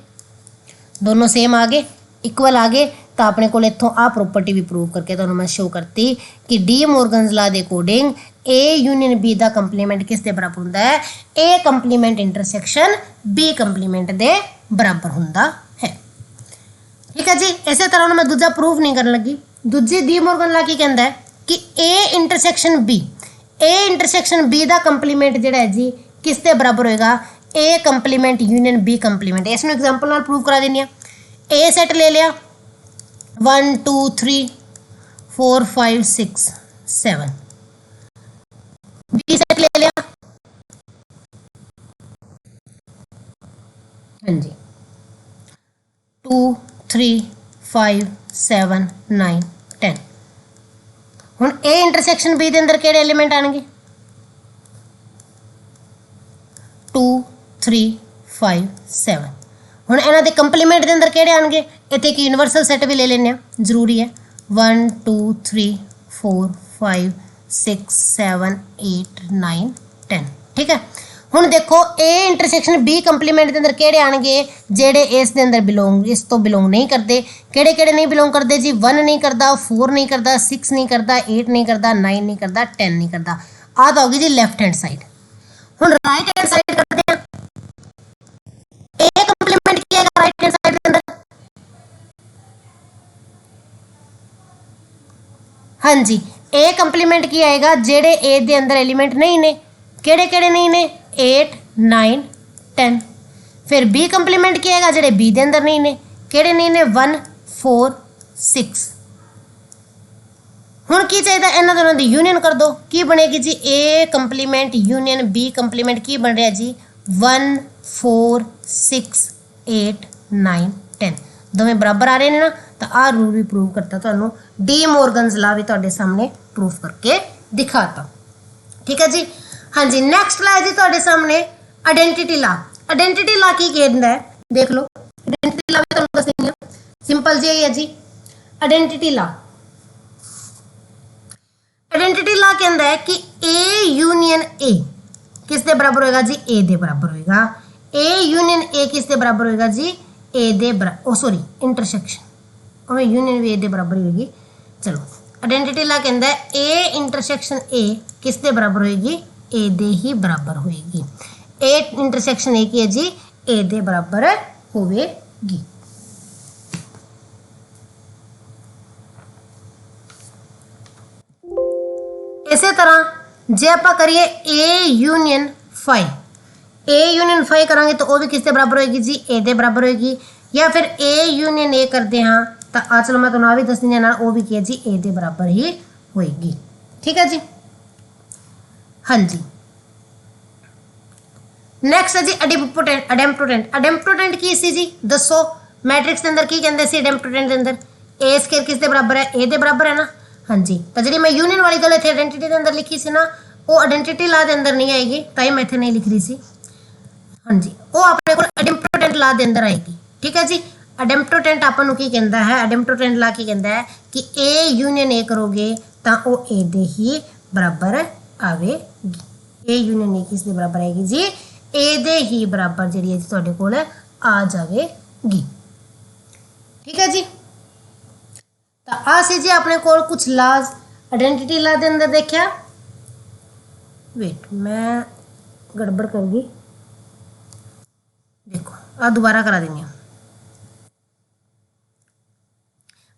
S1: दोनों सेम आ गए, इक्वल आ गए। तो अपने को इत्थों आ प्रॉपर्टी भी प्रूव करके तुहानूं मैं शो करती कि डी मॉर्गन्स लॉ के अकॉर्डिंग ए यूनियन बी का कंप्लीमेंट किस दे बराबर हुंदा है, ए कंप्लीमेंट इंटरसेक्शन बी कंप्लीमेंट दे बराबर हुंदा है। ठीक है जी। इस तरह मैं दूजा प्रूफ नहीं करन लगी। दूजी डी मॉर्गन लॉ की कहंदा है कि A intersection B, A intersection B का कंप्लीमेंट जिहड़ा है जी किस दे बराबर होएगा, A complement union B complement. इसनूं एग्जांपल नाल प्रूव करा देनी है। ए सैट ले लिया 1 2 3 4 5 6 7, बी सैट ले लिया, हाँ जी 2 3 5 7 9 10। हुण ए इंटरसेक्शन बी के अंदर केड़े एलीमेंट आएंगे, 2 3 5 7। हुण इन्हां दे कंप्लीमेंट के अंदर केड़े आएंगे, इत्थे एक यूनिवर्सल सैट भी ले लेने जरूरी है, 1 2 3 4 5 6 7 8 9 10। ठीक है। हुण देखो ए इंटरसेक्शन बी कंप्लीमेंट के अंदर केड़े आएंगे, जेड़े इस दे अंदर बिलोंग, इस तो बिलोंग नहीं करते। केड़े केड़े नहीं बिलोंग करते जी, 1 नहीं करता, 4 नहीं करता, 6 नहीं करता, 8 नहीं करता, 9 नहीं करता, 10 नहीं करता। आ तो होगी जी लेफ्ट हैंड साइड। हुण राइट हैंड साइड करते हैं। ए कंप्लीमेंट किया गया राइट हैंड साइड के अंदर, हाँ जी ए कंप्लीमेंट किया आएगा जेड़े ए दे अंदर एलिमेंट नहीं ने, केड़े केड़े नहीं ने, 8 9 10। फिर बी कंप्लीमेंट किया आएगा जेड़े बी दे अंदर नहीं ने, केड़े नहीं ने, 1 4 6। हुण की चाहिए, इन्हां दोनों दी यूनियन कर दो, की बनेगी जी, A complement union B complement की बन रहा जी, 1 4 6 8 9 10। दोवें बराबर आ रहे हैं ना, तो आ रूल भी प्रूव करता, तुहानूं डी मॉर्गन्स लॉ भी तुहाडे सामने प्रूफ करके दिखाता। ठीक है जी। हाँ जी। नैक्सट लॉ है जी तुहाडे सामने आइडेंटिटी लॉ। आइडेंटिटी लॉ की कहता है, देख लो आइडेंटिटी लॉ भी तुहानूं दस्सनी है, सिंपल जी है जी। आइडेंटिटी लॉ, आइडेंटिटी लॉ कहता है कि ए यूनियन ए किस दे बराबर होएगा जी, ए दे बराबर होएगा। ए यूनियन ए किस दे बराबर होएगा जी, ए दे बराबर, ओ सॉरी इंटरसेक्शन, और यूनियन भी ए दे बराबर ही होगी। चलो आइडेंटिटी लॉ कहता है ए इंटरसेक्शन ए किस दे बराबर होएगी, ए दे ही बराबर होएगी। ए इंटरसेक्शन ए की है जी ए दे बराबर होवेगी। इसी तरह जे आप करिए A union phi, A union phi करांगे तो वो भी किसके बराबर होएगी जी ए दे बराबर होएगी। या फिर ए यूनियन ए करते हाँ तो आ चलो मैं तो ना भी दस दी ना वो भी किया जी ए दे बराबर ही होएगी। ठीक है जी। हाँ जी नैक्सट है जी अडेम्प्टोटेंट। अडेम्प्टोटेंट की सी जी दसो मैट्रिक्स के अंदर की कहते सी अडेम्प्टोटेंट के अंदर ए स्केयर किसके बराबर है ए दे बराबर है ना। हाँ जी तो जी मैं यूनियन वाली गल इतने आइडेंटिटी के अंदर लिखी सी ना वो आइडेंटिटी ला के अंदर नहीं आएगी ताई मैं इतने नहीं लिख रही सी। हाँ जी वो अपने को अडेम्प्टोटेंट ला के अंदर आएगी। ठीक है जी अडेम्प्टोटेंट अपन की कहता है अडेम्प्टोटेंट ला की कहता है कि ए यूनियन ए करोगे तो वो ए दे ही बराबर आवेगी। ए यूनियन ए किस दे बराबर आएगी जी ए दे ही बराबर जी है तुहाडे कोल आ जाएगी। ठीक है जी तो आ सी जी अपने कोल कुछ लाज आइडेंटिटी ला दे अंदर देखा। वेट मैं गड़बड़ कर गई देखो आ दोबारा करा देंगे।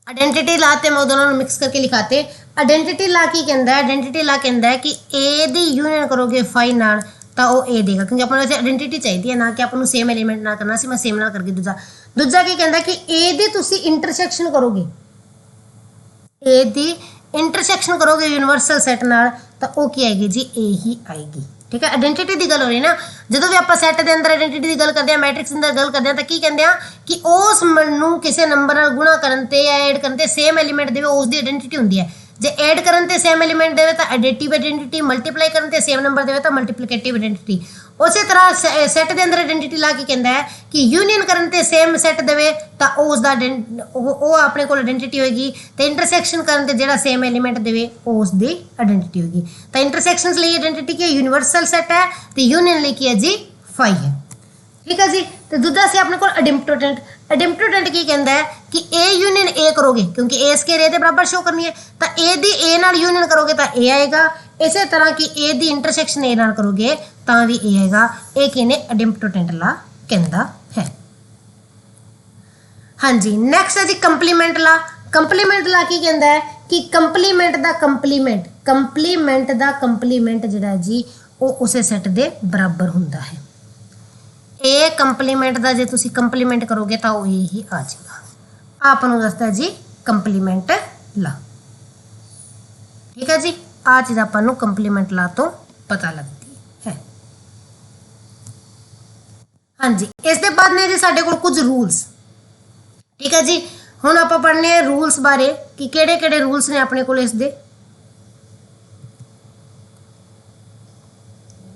S1: आइडेंटिटी लाते मैं दोनों मिक्स करके लिखाते। आइडेंटिटी ला की कहता है आइडेंटिटी ला कहता है कि ए दी यूनियन करोगे फाई नाल तो वो ए देगा क्योंकि अपन वैसे आइडेंटिटी चाहिए ना कि अपन सेम एलीमेंट ना करना सी मैं सेम ना करके दूजा की कहता कि ए दी तुसी इंटरसेक्शन करोगे ए दी इंटरसेक्शन करोगे यूनिवर्सल सैट नाल तो वो की आएगी जी ए ही आएगी। ठीक है आइडेंटिटी की गल हो रही ना जो भी आप सैट के अंदर आइडेंटिटी की गल करते हैं मैट्रिक्स अंदर गल करते हैं तो की कहते हैं कि उस नूं किसी नंबर नाल गुणा करते या एड करते सेम एलीमेंट देवे उसकी आइडेंटिटी होंदी है। जे एड करते सेम एलीमेंट देवे तो एडिटिव आइडेंटिटी मल्टीप्लाई करते सेम नंबर देवे तो मल्टीप्लिकेटिव आइडेंटिटी। उसी तरह सैट के अंदर आइडेंटिटी ला के कहता है कि यूनियन करते सेम सैट देवे तो उसका वो अपने को आइडेंटिटी होगी तो इंटरसेक्शन करते जो सेम एलीमेंट देवे उसकी आइडेंटिटी होगी। तो इंटरसेक्शन लिए आइडेंटिटी की यूनिवर्सल सैट है तो यूनियन लिखी है जी फाई है। ठीक है जी तो दूसरा से अपने को अडेम्प्टोटेंट की कहता है कि ए यूनियन ए करोगे क्योंकि ए स्केयर ए के बराबर शो करनी है तो ए दी ए नाल यूनियन करोगे तो ए आएगा। इसी तरह की ए दी इंटरसेक्शन ए नाल करोगे तो भी ए आएगा। ए किने अडेम्प्टोटेंट ला कहता है। हाँ जी नैक्सट है जी कंप्लीमेंट ला। कंप्लीमेंट ला की कहता है कि कंप्लीमेंट दा कंप्लीमेंट जिहड़ा जी वो उसे सैट दे बराबर हुंदा है। ए कंप्लीमेंट का जो तुम कंप्लीमेंट करोगे तो वो ही आ जाएगा। आपको दसता जी कंप्लीमेंट ला। ठीक है जी आ चीज़ आपको कंप्लीमेंट ला तो पता लगती है। हाँ जी इसके बाद ने जी साडे कोल कुछ रूल्स। ठीक है जी हुण आप पढ़ने रूल्स बारे कि केड़े-केड़े रूल्स ने अपने कोल इस दे।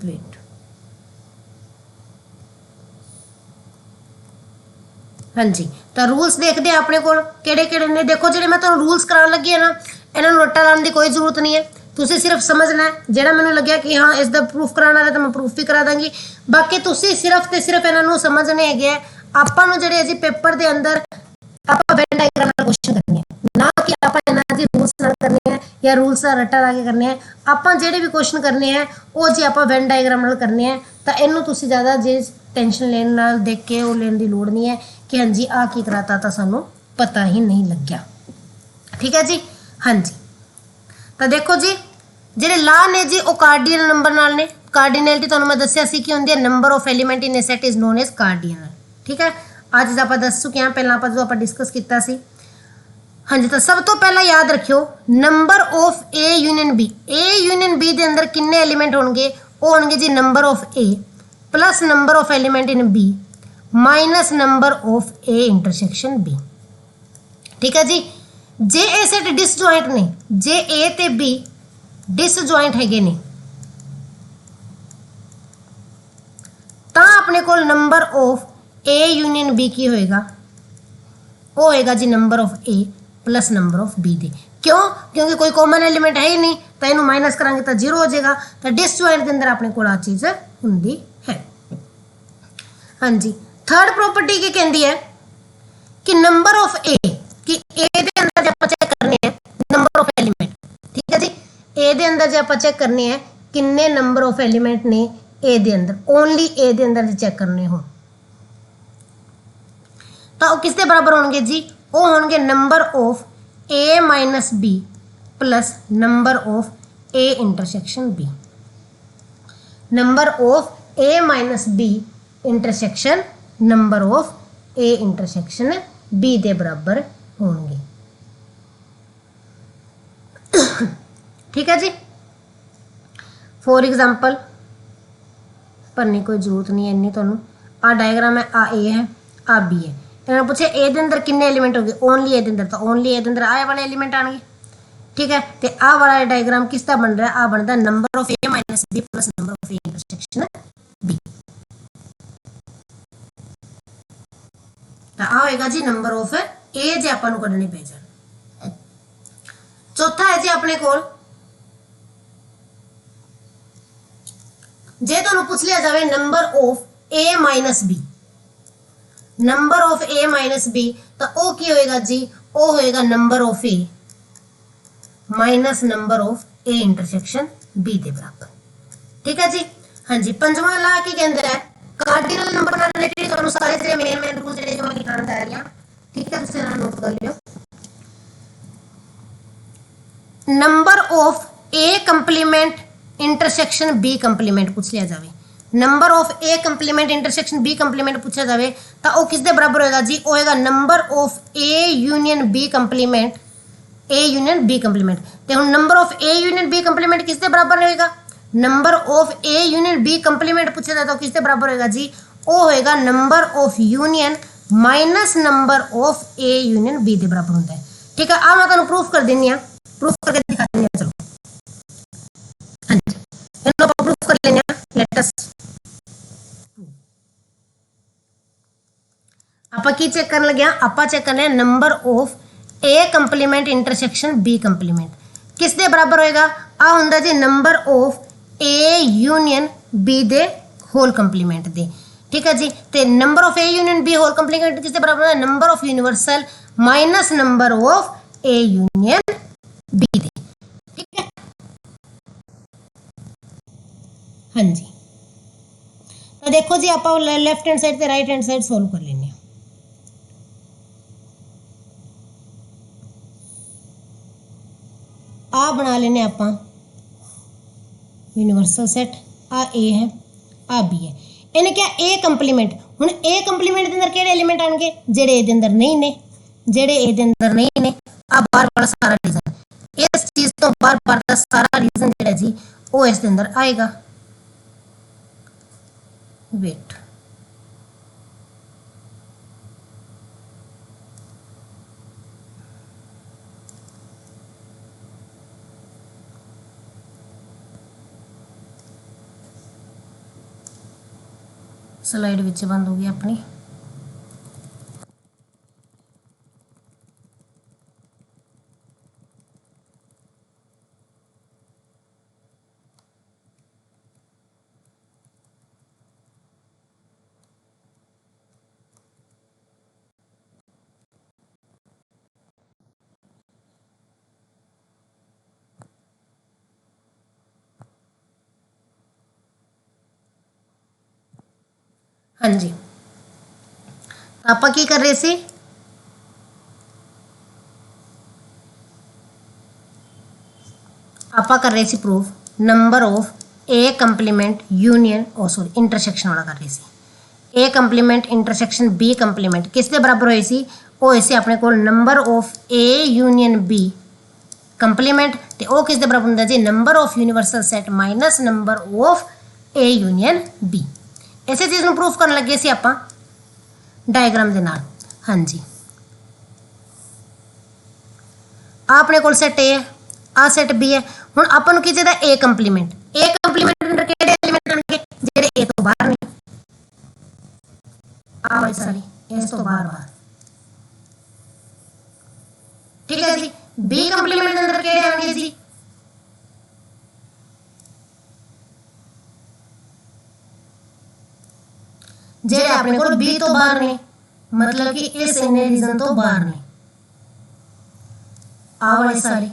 S1: वेट हाँ जी तो रूल्स देखते हैं अपने को केड़े ने। देखो जो मैं तुहानूं रूल्स कराने लगी है ना इन्होंने रट्टा लाने की कोई जरूरत नहीं है तुसीं सिर्फ समझना है। जो मैंने लग्या कि हाँ इसका प्रूफ कराना है तो मैं प्रूफ भी करा दूँगी बाकी तुसीं सिर्फ तो सिर्फ इन्होंने समझने है। आपां जो जी पेपर के अंदर आप वेन डायग्राम क्वेश्चन करने ना कि आप इन्होंने रूल्स करने हैं या रूल्स का रट्टा ला के करने हैं। आप जोड़े भी क्वेश्चन करने हैं वो जी आप वेन डायग्राम करने हैं तो इनू तुसीं ज़्यादा जे टेंशन लेने देख के वो लेने की लोड़ नहीं है कि हाँ जी आ की कराता तो सानू पता ही नहीं लग्या। ठीक है जी हाँ जी तो देखो जी ਜਿਹੜੇ ਲਾ ने जी वो कार्डिनल नंबर नाल ने। कार्डिनलिटी तुहानूं मैं दस्सिया सी कि हुंदी है number of element in a set is known as cardinal. ठीक है आज आप दस चुके हैं पहला आप जो आप डिस्कस किया सी। हाँ जी तो सब तो पहला याद रखियो number of A union B के अंदर किन्ने एलीमेंट होंगे वो होंगे जी number of A plus number of element in B minus number of A intersection B. ठीक है जी जे ए सैट डिसजॉइंट ने जे ए ते बी डिसजॉइंट है ने तो अपने को number of A union B की होएगा वो होएगा जी number of A plus number of B दे। क्यों क्योंकि कोई कॉमन एलीमेंट है ही नहीं तो इनू माइनस करांगे तो जीरो हो जाएगा। तो डिसजॉइंट के अंदर अपने को आ चीज़ होंदी है। हाँ जी थर्ड प्रॉपर्टी की कहती है कि नंबर ऑफ ए कि ए के अंदर जब आप चेक करने हैं नंबर ऑफ एलिमेंट। ठीक है जी ए के अंदर जब आप चेक करने हैं किन्ने नंबर ऑफ एलिमेंट ने ए दे अंदर, ओनली ए दे अंदर चेक करने हो तो वो किसके बराबर होंगे जी, वो होंगे number of A minus B plus number of A intersection B, number of A minus B intersection number of A intersection B के बराबर होंगे। ठीक है जी। फॉर एग्जाम्पल भरने कोई जरूरत नहीं है इन्नी, तुहानू आ डायग्राम है, आ ए है, आ बी है, इन्होंने पूछे ए के अंदर किन्ने एलीमेंट होंगे, ओनली ए के अंदर, तो ओनली ए के अंदर आए वाले एलीमेंट आएंगे। ठीक है, तो आ वाला डायग्राम किसका बन रहा है, आ बनता है number of A minus B plus number of A intersection B, आ होएगा जी नंबर ऑफ ए जे आपां नूं कढने पे जाण। चौथा है जी अपने कोल, जे तुहानूं पूछ लिया जाए number of A minus B, number of A minus B, तो ओ की होएगा जी, ओ होएगा number of A minus number of A intersection B के बराबर। ठीक है जी। हाँ जी, पंजवां ला की कहंदा है कार्डिनल नंबर नाल रिलेटेड तुहानूं सारे जेडे मेन रूल जेडे जो मैं लिखाना चाह रही हां। ठीक है, तुसीं इन्हां नोट कर लियो। Number of A complement intersection B complement पूछ लिया जाए, number of A complement intersection B complement पूछा जाए तो वो किसके बराबर होएगा जी, होएगा number of A union B complement, A union B complement. तो हम number of A union B complement किसके बराबर होएगा, number of A union B complement पूछा जाए तो किसके बराबर होएगा जी, वो होएगा number of union minus number of A union B के बराबर होता है। ठीक है, आ मैं तुहानूं प्रूफ कर देनी है, प्रूफ करके दिखा देनी है। चलो हाँ जी, इन्हों प्रूफ कर लेने लेट अस। आप की चेक करने लगे, आप चेक करने number of A complement intersection B complement किसके बराबर होएगा, आ हुंदा जी number of A union B दे होल कंप्लीमेंट दे। ठीक है जी, तो number of A union B whole complement किसके बराबर है, number of universal minus number of A union B दे। ठीक है, हाँ जी। तो देखो जी आप लेफ्ट हैंड साइड से राइट हैंड साइड सोल्व कर लेने। आ बना लेने आप यूनिवर्सल सेट, आ ए है, आ बी है, इन्हें क्या ए कंप्लीमेंट। हुण ए कंप्लीमेंट के अंदर किहड़े एलीमेंट आएंगे, जेड़े ए दे अंदर नहीं ने, जेड़े ए दे अंदर नहीं ने। आ बार बार सारा रीजन, इस चीज तो बार बार का सारा रीजन जेड़ा जी वो इस दे अंदर आएगा। वेट, स्लाइड विच बंद हो गई अपनी। हाँ जी, आप की कर रहे सी, आप कर रहे सी proof number of A complement union oh sorry intersection वाला कर रहे सी। A complement intersection B complement किसके बराबर होए सी, वो होए सी अपने को number of A union B complement, तो वो किसके बराबर होंदा जी, number of universal set minus number of A union B. इसे चीज़ में प्रूफ करने लगे सी आप डायग्राम के नाल। हाँ जी, अपने को सेट ए है, आ सेट बी है। हुण अपन की चाहिए ए कंप्लीमेंट, ए कंप्लीमेंट अंदर किहड़े एलिमेंट आउणगे, जेड़े ए तो बाहर ने, आ वाली सारी इस तो बाहर बाहर। ठीक है जी, बी कंप्लीमेंट अंदर किहड़े आउणगे जी, जेड़े अपने को बी तो बाहर ने, मतलब कि इस इन्ने रीजन तो बाहर ने, आ वाली सारी।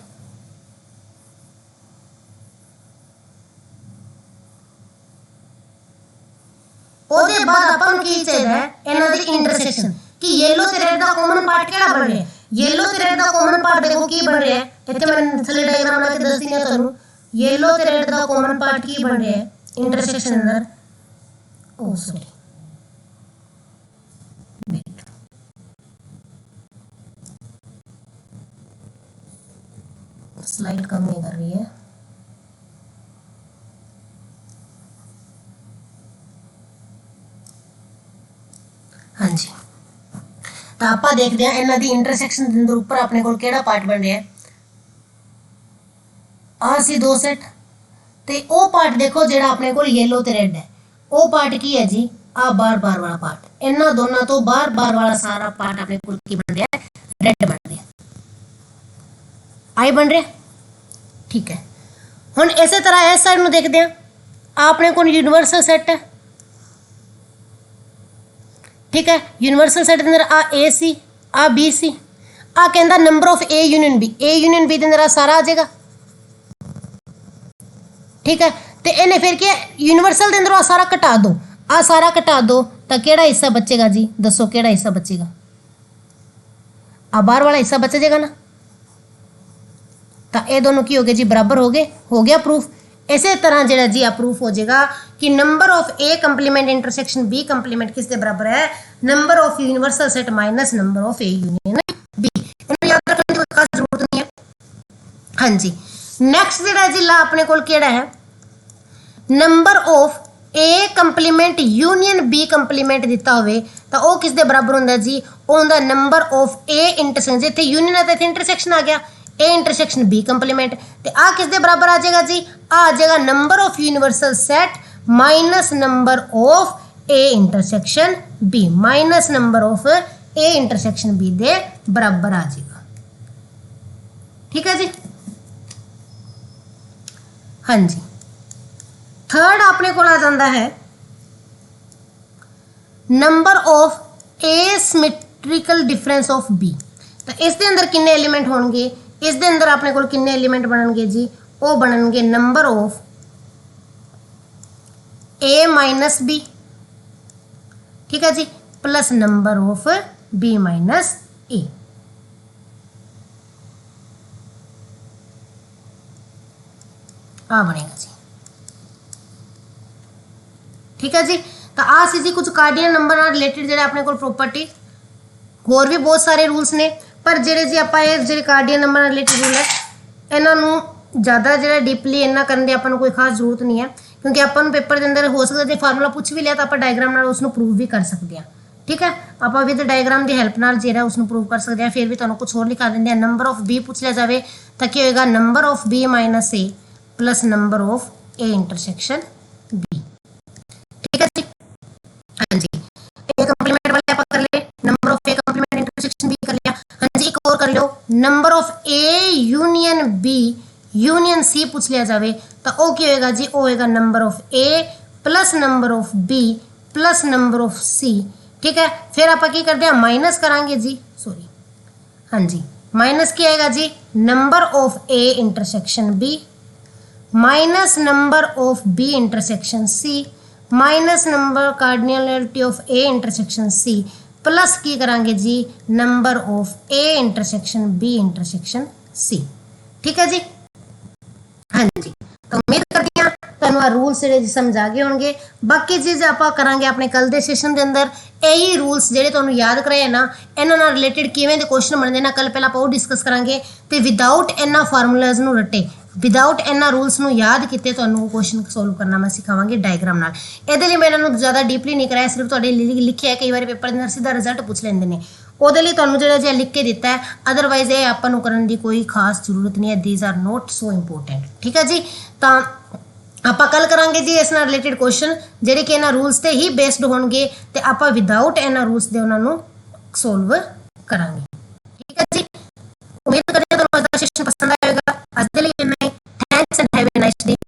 S1: ਉਹਦੇ ਬਾਅਦ ਆਪਾਂ ਨੂੰ ਕੀ ਚਾਹੀਦਾ ਹੈ, ਇਹਨਾਂ ਦੀ ਇੰਟਰਸੈਕਸ਼ਨ ਕਿ येलो ਤੇ रेड ਦਾ ਕਾਮਨ ਪਾਰਟ ਕਿਹੜਾ ਬਣ ਰਿਹਾ ਹੈ। येलो ਤੇ रेड ਦਾ ਕਾਮਨ ਪਾਰਟ ਦੇਖੋ ਕੀ ਬਣ ਰਿਹਾ ਹੈ, ਇੱਥੇ ਮੈਂ ਥੱਲੇ ਡਾਇਗਰਾਮ ਬਣਾ ਕੇ ਦੱਸਦੀ ਹਾਂ ਤੁਹਾਨੂੰ। येलो ਤੇ रेड ਦਾ ਕਾਮਨ ਪਾਰਟ ਕੀ ਬਣ ਰਿਹਾ ਹੈ ਇੰਟਰਸੈਕਸ਼ਨ ਅੰਦਰ, ਉਹ ਸੌਰੀ स्लाइड कम नहीं कर रही है। हाँ जी, तो आप देखते हैं इन्हों की इंटरसैक्शन के अंदर उपर अपने को केड़ा पार्ट बन रहा है, आ सी दो सेट ते ओ पार्ट देखो जेड़ा अपने को येलो ते रेड है, ओ पार्ट की है जी आ बार बार वाला पार्ट, इन्हों दोनों तो बार बार वाला सारा पार्ट अपने को की बन रहा है, रेड बन रहा है, आई बन रहा है। ठीक है, हुण इस तरह इस साइड में देखते हैं, आपने को यूनिवर्सल सेट है। ठीक है, यूनिवर्सल सेट के अंदर आ ए सी, आ बी सी, आ कहता number of A union B के अंदर आ सारा आ जाएगा। ठीक है, तो इन्हें फिर क्या यूनिवर्सल के अंदर आ सारा घटा दो, आ सारा घटा दो तो केड़ा हिस्सा बचेगा जी, दसो केड़ा हिस्सा बचेगा, आ बाहर वाला हिस्सा बच जाएगा ना। तो ये दोनों की हो गए जी, बराबर हो गए, हो गया प्रूफ। इसी तरह जो जी आप प्रूफ हो जाएगा कि number of A complement intersection B complement किसके बराबर है, number of universal set minus number of A union B. याद रखने की खास जरूरत नहीं है। हाँ जी, नैक्सट जो जी ला अपने को केड़ा है, number of A complement union B complement दिता हो तो वह किसके बराबर होंगे जी, वह नंबर ऑफ ए इंटरसेक्शन, जिथे यूनियन है तो इंटरसेक्शन आ गया, ए इंटरसेक्शन बी कंप्लीमेंट, तो आ किसके बराबर आ जाएगा जी, आ जाएगा number of universal set minus number of A intersection B, minus number of A intersection B दे बराबर आ जाएगा। ठीक है जी। हाँ जी, थर्ड अपने को आ जाता है number of A symmetrical difference of B. तो इसके अंदर कितने एलिमेंट होंगे, इस दे अंदर अपने को कितने एलिमेंट बननगे जी, वो बननगे number of A minus B, ठीक है जी, plus number of B minus A. आ बनेगा जी। ठीक है जी, तो आ सी जी कुछ कार्डियल नंबर रिलेटेड जो अपने को प्रॉपर्टी, होर भी बहुत सारे रूल्स ने, पर ਜਿਹੜੇ जी ਆਪਾਂ ਇਹ ਜਿਹੜੇ कार्डियल नंबर रिलेटेड रूल है ਇਹਨਾਂ ਨੂੰ ज़्यादा जो डीपली इन्ना करने की अपन कोई खास जरूरत नहीं है, क्योंकि अपन पेपर के अंदर हो सकता है जो फार्मूला पूछ भी लिया तो आप डायग्राम नाल उसनू प्रूव भी कर सकते हैं। ठीक है, आप विद डायग्राम की हेल्प नाल जो है उसनू प्रूव कर सकते हैं। फिर भी तुहानू कुछ होर लिखा देंगे, नंबर ऑफ बी पूछ लिया जाए तो क्या होगा, number of B minus A plus number of A intersection B. ठीक है जी। हाँ जी, ए कंप्लीमेंट वाले आप कर ले, number of A complement intersection B कर लिया। हाँ जी, एक और कर लो, number of A union B union C पूछ लिया जाए तो वो क्या होगा जी, वो होगा number of A plus number of B plus number of C. ठीक है, फिर आप की करते हैं माइनस करांगे जी, सॉरी, हाँ जी, माइनस क्या आएगा जी, number of A intersection B minus number of B intersection C minus number cardinality of A intersection C plus की करांगे जी number of A intersection B intersection C. ठीक है जी। हाँ जी, तो उम्मीद करती हैं तुहानू रूल्स जो समझ आ गए होंगे। बाकी चीज़ आप करांगे अपने कल के सेशन के अंदर, यही रूल्स जो तुहानू याद कराए ना, इन्होंने रिलेटेड किवें दे क्वेश्चन बनते ना, कल पहले आप वो डिस्कस करांगे। तो विदाउट इन्ना फार्मूलाज नू रटे, विदाउट इन्ना रूल्स नू याद किते तुहानू क्वेश्चन सोल्व करना मैं सिखावांगी डायग्राम नाल। इहदे लई मैं इन्हां ज़्यादा डीपली नहीं कराया, सिर्फ तुहाडे लिखिया है, कई बार पेपर के अंदर सीधा रिजल्ट पूछ लेंदे ने, ਉਹਦੇ ਲਈ ਤੁਹਾਨੂੰ ਜਿਹੜਾ ਜਿਹਾ ਲਿਖ ਕੇ ਦਿੱਤਾ ਹੈ, ਅਦਰਵਾਈਜ਼ ਇਹ ਆਪਾਂ ਨੂੰ ਕਰਨ ਦੀ ਕੋਈ ਖਾਸ ਜ਼ਰੂਰਤ ਨਹੀਂ ਹੈ। These are note so important. ਠੀਕ ਹੈ ਜੀ, ਤਾਂ ਆਪਾਂ ਕੱਲ ਕਰਾਂਗੇ ਜੀ ਇਸ ਨਾਲ ਰਿਲੇਟਡ ਕੁਐਸਚਨ ਜਿਹੜੇ ਕਿ ਇਹਨਾਂ ਰੂਲਸ ਤੇ ਹੀ ਬੇਸਡ ਹੋਣਗੇ, ਤੇ ਆਪਾਂ ਵਿਦਆਊਟ ਇਹਨਾਂ ਰੂਲਸ ਦੇ ਉਹਨਾਂ ਨੂੰ ਸੋਲਵ ਕਰਾਂਗੇ। ਠੀਕ ਹੈ ਜੀ, ਉਮੀਦ ਕਰਦੇ ਹਾਂ ਤੁਹਾਨੂੰ ਅੱਜ ਦਾ ਸੈਸ਼ਨ ਪਸੰਦ ਆਇਆ।